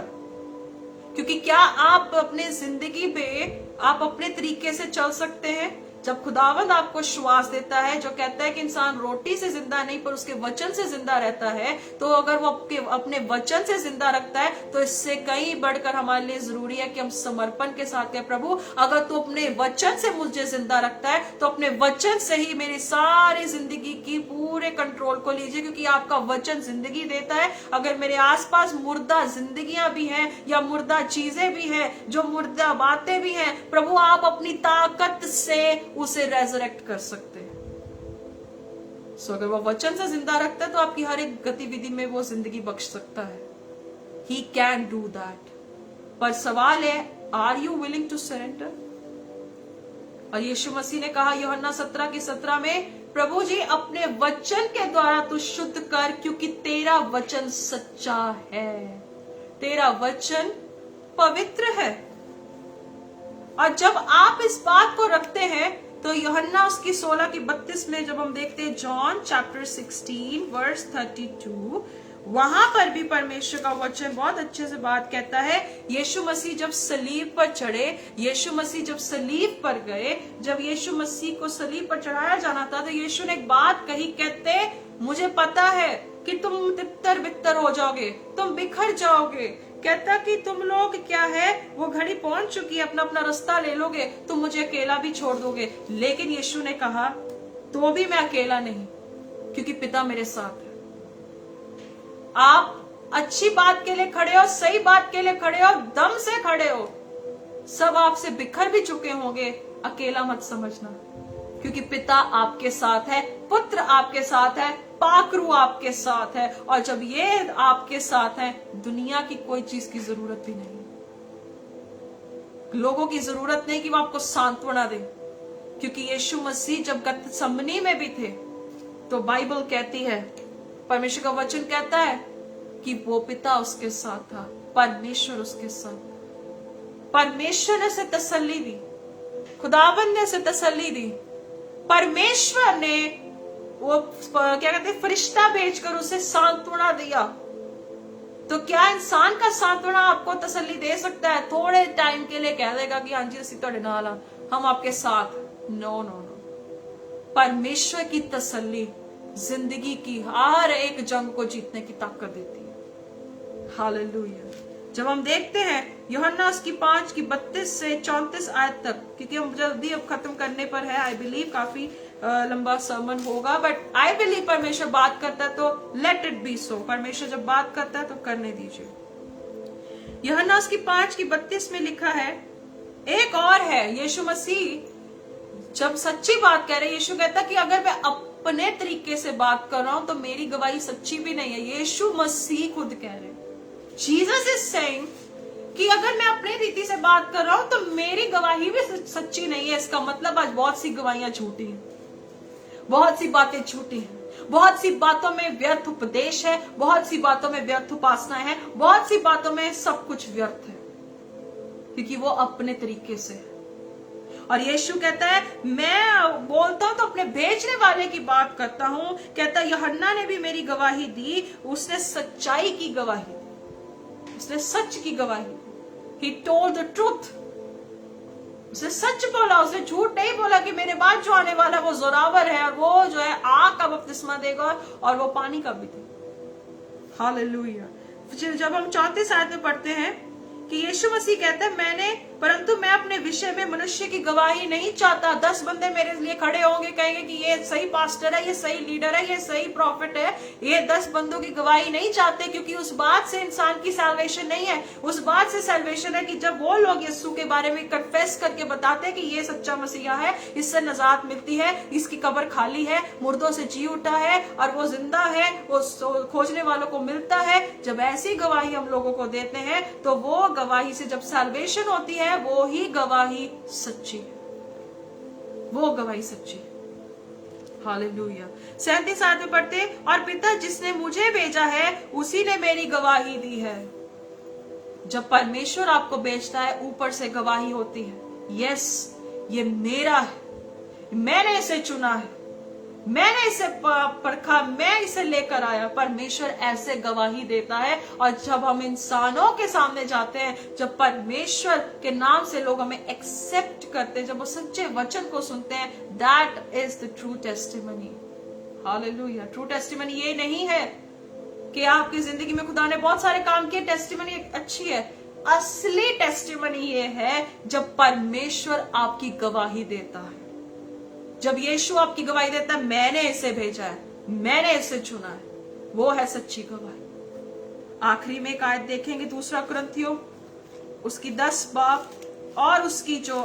Speaker 1: क्योंकि क्या आप अपने जिंदगी में आप अपने तरीके से चल सकते हैं? जब खुदावंद आपको श्वास देता है, जो कहता है कि इंसान रोटी से जिंदा नहीं पर उसके वचन से जिंदा रहता है, तो अगर वो अपने वचन से जिंदा रखता है तो इससे कहीं बढ़कर हमारे लिए जरूरी है कि हम समर्पण के साथ कहें प्रभु अगर तू अपने वचन से मुझे जिंदा रखता है तो अपने वचन से ही मेरी सारी जिंदगी की पूरे कंट्रोल को लीजिए, क्योंकि आपका वचन जिंदगी देता है। अगर मेरे आसपास मुर्दा जिंदगियां भी हैं या मुर्दा चीजें भी हैं, जो मुर्दा बातें भी हैं, प्रभु आप अपनी ताकत से उसे रेजरेक्ट कर सकते हैं। सो अगर वो वचन से जिंदा रखता है तो आपकी हर एक गतिविधि में वो जिंदगी बख्श सकता है। He can do that। पर सवाल है are you willing to surrender? और यीशु मसीह ने कहा यूहन्ना 17:17 में, प्रभु जी अपने वचन के द्वारा तू शुद्ध कर, क्योंकि तेरा वचन सच्चा है, तेरा वचन पवित्र है। और जब आप इस बात को रखते हैं तो यूहन्ना उसकी 16:32 में जब हम देखते हैं जॉन चैप्टर 16:32, वहां पर भी परमेश्वर का वचन बहुत अच्छे से बात कहता है। यीशु मसीह जब सलीब पर चढ़े, यीशु मसीह जब सलीब पर गए, जब यीशु मसीह को सलीब पर चढ़ाया जाना था तो यीशु ने एक बात कही, कहते मुझे पता है कि तुम तितर बितर हो जाओगे, तुम बिखर जाओगे। कहता कि तुम लोग क्या है, वो घड़ी पहुंच चुकी है, अपना अपना रास्ता ले लोगे, तुम मुझे अकेला भी छोड़ दोगे। लेकिन यीशु ने कहा तो भी मैं अकेला नहीं, क्योंकि पिता मेरे साथ है। आप अच्छी बात के लिए खड़े हो, सही बात के लिए खड़े हो, दम से खड़े हो, सब आपसे बिखर भी चुके होंगे, अकेला मत समझना, क्योंकि पिता आपके साथ है, पुत्र आपके साथ है, पाकरू आपके साथ है। और जब ये आपके साथ है, दुनिया की कोई चीज की जरूरत भी नहीं, लोगों की जरूरत नहीं कि वो आपको सांत्वना दे, क्योंकि यीशु मसीह जब गतसमनी में भी थे तो बाइबल कहती है, परमेश्वर का वचन कहता है कि वो पिता उसके साथ था, परमेश्वर उसके साथ। परमेश्वर ने उसे तसल्ली दी, खुदावंद ने उसे तसल्ली दी, परमेश्वर ने वो क्या कहते हैं फरिश्ता भेजकर उसे सांत्वना दिया। तो क्या इंसान का सांत्वना आपको तसल्ली दे सकता है? थोड़े टाइम के लिए कह देगा कि हाँ जी असी तुहाडे नाल हां, हम आपके साथ। नो नो नो, परमेश्वर की तसल्ली जिंदगी की हर एक जंग को जीतने की ताकत देती है। हालेलुया। जब हम देखते हैं यूहन्ना उसकी 5:32 से 34 आयत तक, क्योंकि हम जल्दी अब खत्म करने पर है, आई बिलीव काफी लंबा सर्मन होगा, बट आई बिलीव परमेश्वर बात करता है तो लेट इट बी सो। परमेश्वर जब बात करता है तो करने दीजिए। यूहन्ना उसकी 5:32 में लिखा है, एक और है, यीशु मसीह जब सच्ची बात कह रहे, यीशु कहता कि अगर मैं अपने तरीके से बात कर रहा हूं तो मेरी गवाही सच्ची भी नहीं है। यीशु मसीह खुद कह रहे, जीसस इज सेइंग कि अगर मैं अपनी रीति से बात कर रहा हूं तो मेरी गवाही भी सच्ची नहीं है। इसका मतलब आज बहुत सी गवाहियां झूठी हैं, बहुत सी बातें झूठी हैं, बहुत सी बातों में व्यर्थ उपदेश है, बहुत सी बातों में व्यर्थ उपासना है, बहुत सी बातों में सब कुछ व्यर्थ है, क्योंकि वो अपने तरीके से। और यीशु कहता है मैं बोलता हूं तो अपने भेजने वाले की बात करता हूं। कहता है यूहन्ना ने भी मेरी गवाही दी, उसने सच्चाई की गवाही दी, उसने सच की गवाही दी। He told the truth, उसने सच बोला, उसने झूठ नहीं बोला कि मेरे बाद जो आने वाला वो जोरावर है और वो जो है आग का बपतिस्मा देगा और वो पानी का भी देगा। हालेलुया। जब हम 34 आयत में पढ़ते हैं कि यीशु मसीह कहता है परंतु मैं अपने विषय में मनुष्य की गवाही नहीं चाहता। 10 बंदे मेरे लिए खड़े होंगे, कहेंगे कि ये सही पास्टर है, ये सही लीडर है, ये सही प्रॉफिट है। ये 10 बंदों की गवाही नहीं चाहते, क्योंकि उस बात से इंसान की सैल्वेशन नहीं है। उस बात से सैल्वेशन है कि जब वो लोग यीशु के बारे में कन्फेस करके बताते हैं कि ये सच्चा मसीहा है, इससे नजात मिलती है, इसकी कब्र खाली है, मुर्दों से जी उठा है और वो जिंदा है, वो खोजने वालों को मिलता है। जब ऐसी गवाही हम लोगों को देते हैं तो वो गवाही से जब सैल्वेशन होती है, वो ही गवाही सच्ची है, वो गवाही सच्ची है। हालेलुया। 37 आयत में पढ़ते, और पिता जिसने मुझे भेजा है उसी ने मेरी गवाही दी है। जब परमेश्वर आपको भेजता है, ऊपर से गवाही होती है, यस ये मेरा है, मैंने इसे चुना है, मैंने इसे परखा, मैं इसे लेकर आया। परमेश्वर ऐसे गवाही देता है। और जब हम इंसानों के सामने जाते हैं, जब परमेश्वर के नाम से लोग हमें एक्सेप्ट करते हैं, जब वो सच्चे वचन को सुनते हैं, that is the true testimony. Hallelujah. True testimony ये नहीं है कि आपकी जिंदगी में खुदा ने बहुत सारे काम किए, टेस्टिमनी अच्छी है। असली टेस्टिमनी ये है जब परमेश्वर आपकी गवाही देता है, जब यीशु आपकी गवाही देता है, मैंने इसे भेजा है, मैंने इसे चुना है, वो है सच्ची गवाही। आखिरी में एक आयत देखेंगे, 2 कुरिन्थियों उसकी 10 बाब और उसकी जो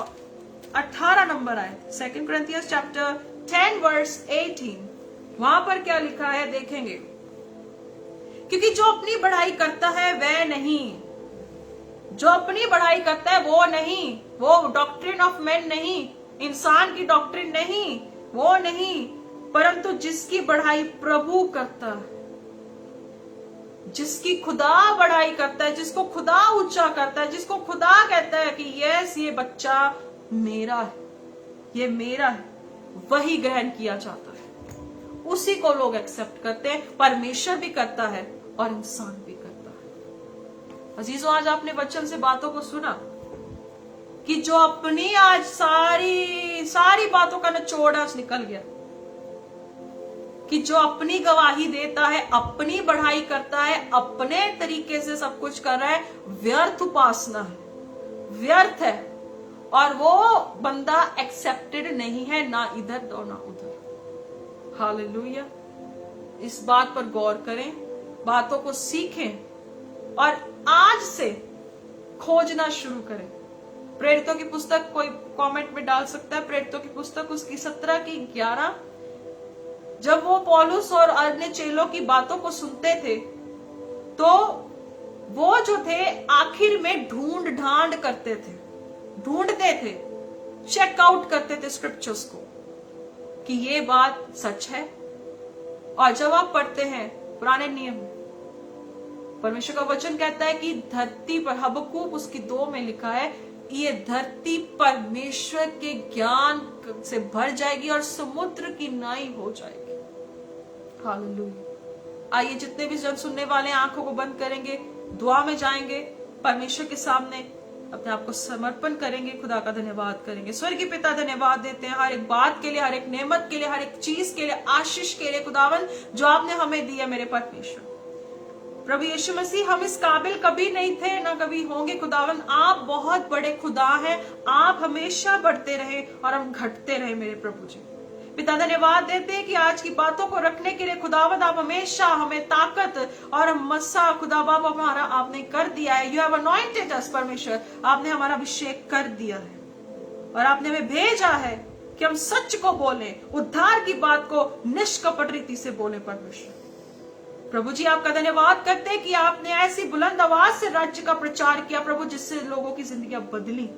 Speaker 1: 18 नंबर आयत, 2 Corinthians chapter 10 verse 18। वहां पर क्या लिखा है देखेंगे, क्योंकि जो अपनी बढ़ाई करता है वह नहीं, जो अपनी बढ़ाई करता है वो नहीं, वो डॉक्ट्रिन ऑफ मैन नहीं, इंसान की डॉक्ट्रिन नहीं, वो नहीं, परंतु जिसकी बढ़ाई प्रभु करता है, जिसकी खुदा बढ़ाई करता है, जिसको खुदा ऊंचा करता है, जिसको खुदा कहता है कि यस ये बच्चा मेरा है, ये मेरा है, वही ग्रहण किया जाता है, उसी को लोग एक्सेप्ट करते हैं। परमेश्वर भी करता है और इंसान भी करता है। अजीजों, आज आपने वचन से बातों को सुना कि जो अपनी आज सारी बातों का निचोड़ आज निकल गया, कि जो अपनी गवाही देता है, अपनी बढ़ाई करता है, अपने तरीके से सब कुछ कर रहा है, व्यर्थ उपासना है, व्यर्थ है, और वो बंदा एक्सेप्टेड नहीं है, ना इधर तो ना उधर। हालेलुया। इस बात पर गौर करें, बातों को सीखें और आज से खोजना शुरू करें। प्रेरितों की पुस्तक कोई कमेंट में डाल सकता है, प्रेरितों की पुस्तक उसकी 17 की 11, जब वो पौलुस और अन्य चेलों की बातों को सुनते थे तो वो जो थे आखिर में ढूंढ करते थे, ढूंढते थे, चेकआउट करते थे स्क्रिप्चर्स को कि ये बात सच है। और जब आप पढ़ते हैं पुराने नियम, परमेश्वर का वचन कहता है कि धरती पर, हबक्कूक उसकी 2 में लिखा है, ये धरती परमेश्वर के ज्ञान से भर जाएगी और समुद्र की नाई हो जाएगी। हालेलुया। आइए जितने भी जन सुनने वाले हैं, आंखों को बंद करेंगे, दुआ में जाएंगे, परमेश्वर के सामने अपने आप को समर्पण करेंगे, खुदा का धन्यवाद करेंगे। स्वर्गीय पिता, धन्यवाद देते हैं हर एक बात के लिए, हर एक नेमत के लिए, हर एक चीज के लिए, आशीष के लिए खुदावन जो आपने हमें दी है मेरे परमेश्वर। प्रभु यीशु मसीह, हम इस काबिल कभी नहीं थे, ना कभी होंगे खुदावन। आप बहुत बड़े खुदा हैं, आप हमेशा बढ़ते रहे और हम घटते रहे मेरे प्रभु जी। पिता, धन्यवाद देते हैं कि आज की बातों को रखने के लिए खुदावंद आप हमेशा हमें ताकत और मस्सा खुदा बाप हमारा आपने कर दिया है। यू हैव अनॉइंटेड अस परमेश्वर, आपने हमारा अभिषेक कर दिया है और आपने हमें भेजा है कि हम सच को बोले, उद्धार की बात को निष्कपट रीति से बोले परमेश्वर। प्रभु जी आपका धन्यवाद करते हैं कि आपने ऐसी बुलंद आवाज से राज्य का प्रचार किया प्रभु, जिससे लोगों की जिंदगियां बदली।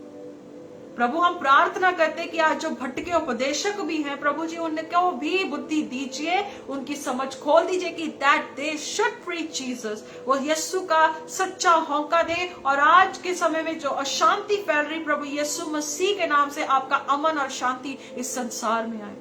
Speaker 1: प्रभु हम प्रार्थना करते हैं कि आज जो भटके उपदेशक भी हैं प्रभु जी, उनको भी बुद्धि दीजिए, उनकी समझ खोल दीजिए कि that they should preach Jesus, वो यीशु का सच्चा होंका दे। और आज के समय में जो अशांति फैल रही प्रभु, यीशु मसीह के नाम से आपका अमन और शांति इस संसार में आए।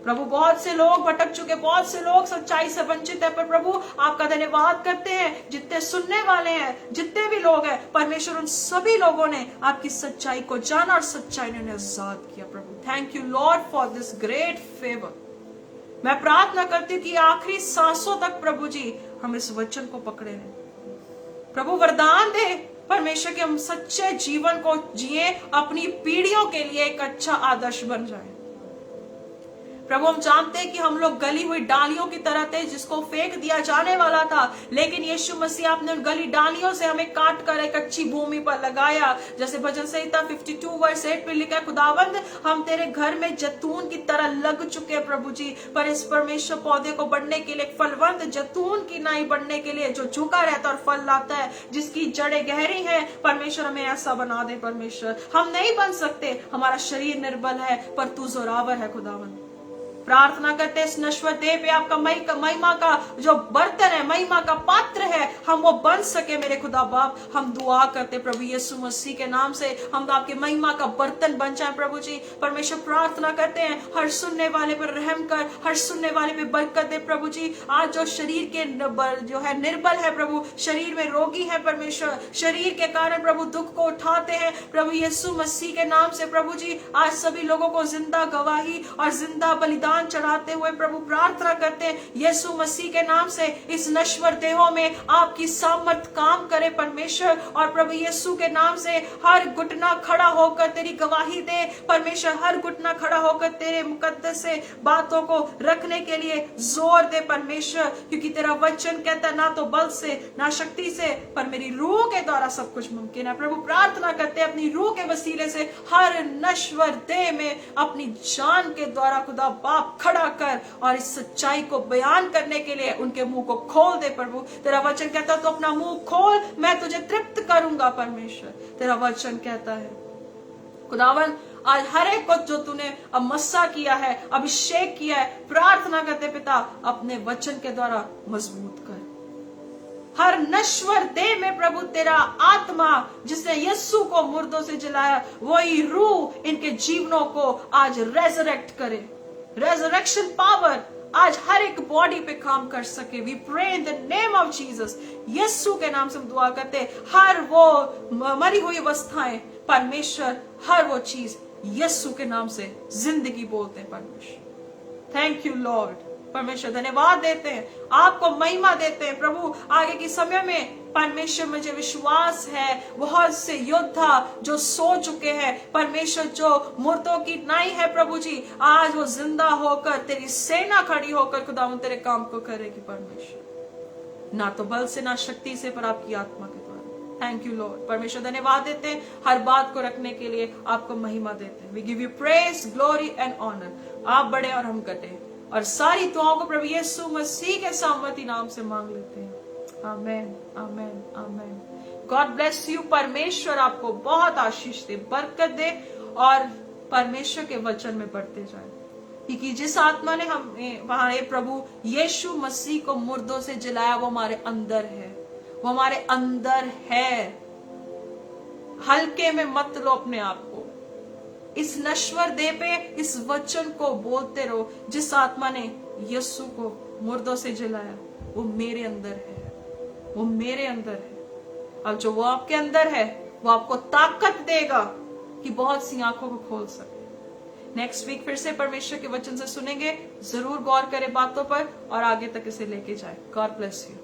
Speaker 1: प्रभु बहुत से लोग भटक चुके, बहुत से लोग सच्चाई से वंचित है, पर प्रभु आपका धन्यवाद करते हैं जितने सुनने वाले हैं, जितने भी लोग हैं परमेश्वर, उन सभी लोगों ने आपकी सच्चाई को जाना और सच्चाई ने आजाद किया। प्रभु thank you Lord for this great favour. मैं प्रार्थना करती हूँ कि आखिरी सांसों तक प्रभु जी हम इस वचन को पकड़े रहें। प्रभु वरदान दे परमेश्वर के हम सच्चे जीवन को जिए, अपनी पीढ़ियों के लिए एक अच्छा आदर्श बन जाए। प्रभु हम जानते हैं कि हम लोग गली हुई डालियों की तरह थे जिसको फेंक दिया जाने वाला था, लेकिन यीशु मसीह आपने उन गली डालियों से हमें काट कर एक अच्छी भूमि पर लगाया। जैसे भजन संहिता 52 वर्स 8 पे लिखा है, खुदावंद हम तेरे घर में जैतून की तरह लग चुके हैं प्रभु जी, पर इस परमेश्वर पौधे को बढ़ने के लिए, फलवंत जैतून की नाई बढ़ने के लिए जो झुका रहता और फल लाता है, जिसकी जड़ें गहरी है, परमेश्वर हमें ऐसा बना दे। परमेश्वर हम नहीं बन सकते, हमारा शरीर निर्बल है, पर तू जोरावर है खुदावंद। प्रार्थना करते इस नश्वर देह पे आपका महिमा का जो बर्तन है, महिमा का पात्र है, हम वो बन सके मेरे खुदा बाप। हम दुआ करते प्रभु यीशु मसीह के नाम से हम आपके महिमा का बर्तन बन जाए प्रभु जी। परमेश्वर प्रार्थना करते हैं हर सुनने वाले पर रहम कर, हर सुनने वाले पे बरकत दे प्रभु जी। आज जो शरीर के जो है निर्बल है प्रभु, शरीर में रोगी है परमेश्वर, शरीर के कारण प्रभु दुख को उठाते हैं प्रभु यीशु मसीह के नाम से प्रभु जी, आज सभी लोगों को जिंदा गवाही और जिंदा बलिदान चढ़ाते हुए प्रभु प्रार्थना करते हैं यीशु मसीह के नाम से इस नश्वर देहों में आपकी सामर्थ काम करे परमेश्वर। और प्रभु यीशु के नाम से हर घुटना खड़ा होकर तेरी गवाही दे परमेश्वर, हर घुटना खड़ा होकर तेरे मुकद्दस से बातों को रखने के लिए जोर दे परमेश्वर, क्योंकि तेरा वचन कहता ना तो बल से ना शक्ति से पर मेरी रूह के द्वारा सब कुछ मुमकिन है। प्रभु प्रार्थना करते अपनी रूह के वसीले से हर नश्वर देह में अपनी जान के द्वारा खुदा बाप खड़ा कर और इस सच्चाई को बयान करने के लिए उनके मुंह को खोल दे प्रभु। तेरा वचन कहता है तो अपना मुंह खोल, मैं तुझे तृप्त करूंगा परमेश्वर, तेरा वचन कहता है खुदावन। आज हर एक को जो तूने अब मस्सा किया है, अभिषेक किया है, प्रार्थना करते पिता अपने वचन के द्वारा मजबूत कर। हर नश्वर देह में प्रभु तेरा आत्मा जिसने यीशु को मुर्दों से जलाया, वही रूह इनके जीवनों को आज रेजरेक्ट करे। रेजरेक्शन पावर आज हर एक बॉडी पे काम कर सके। We pray in the name of Jesus, Yeshu के नाम से हम दुआ करते। हर वो मरी हुई अवस्थाएं परमेश्वर, हर वो चीज यीशु के नाम से जिंदगी बोलते हैं परमेश्वर। थैंक यू लॉर्ड परमेश्वर, धन्यवाद देते हैं, आपको महिमा देते हैं प्रभु। आगे के समय में परमेश्वर मुझे विश्वास है बहुत से योद्धा जो सो चुके हैं परमेश्वर, जो मुर्दों की नाई है प्रभु जी, आज वो जिंदा होकर तेरी सेना खड़ी होकर खुदावंद तेरे काम को करेगी परमेश्वर, ना तो बल से ना शक्ति से पर आपकी आत्मा के द्वारा। थैंक यू लॉर्ड परमेश्वर, धन्यवाद देते हैं, हर बात को रखने के लिए आपको महिमा देते हैं। We give you praise glory and honour. आप बड़े और हम घटे, और सारी दुआओं को प्रभु यीशु मसीह के सामर्थी नाम से मांग लेते हैं। आमेन आमेन आमेन। God bless you. परमेश्वर आपको बहुत आशीष दे, बरकत दे और परमेश्वर के वचन में बढ़ते जाए, क्योंकि जिस आत्मा ने हमारे प्रभु यीशु मसीह को मुर्दों से जलाया वो हमारे अंदर है, वो हमारे अंदर है। हल्के में मत लो अपने आप को, इस नश्वर देह पे इस वचन को बोलते रहो। जिस आत्मा ने यीशु को मुर्दों से जलाया वो मेरे अंदर है, वो मेरे अंदर है। अब जो वो आपके अंदर है वो आपको ताकत देगा कि बहुत सी आंखों को खोल सके। नेक्स्ट वीक फिर से परमेश्वर के वचन से सुनेंगे, जरूर गौर करें बातों पर और आगे तक इसे लेके जाए। God bless you.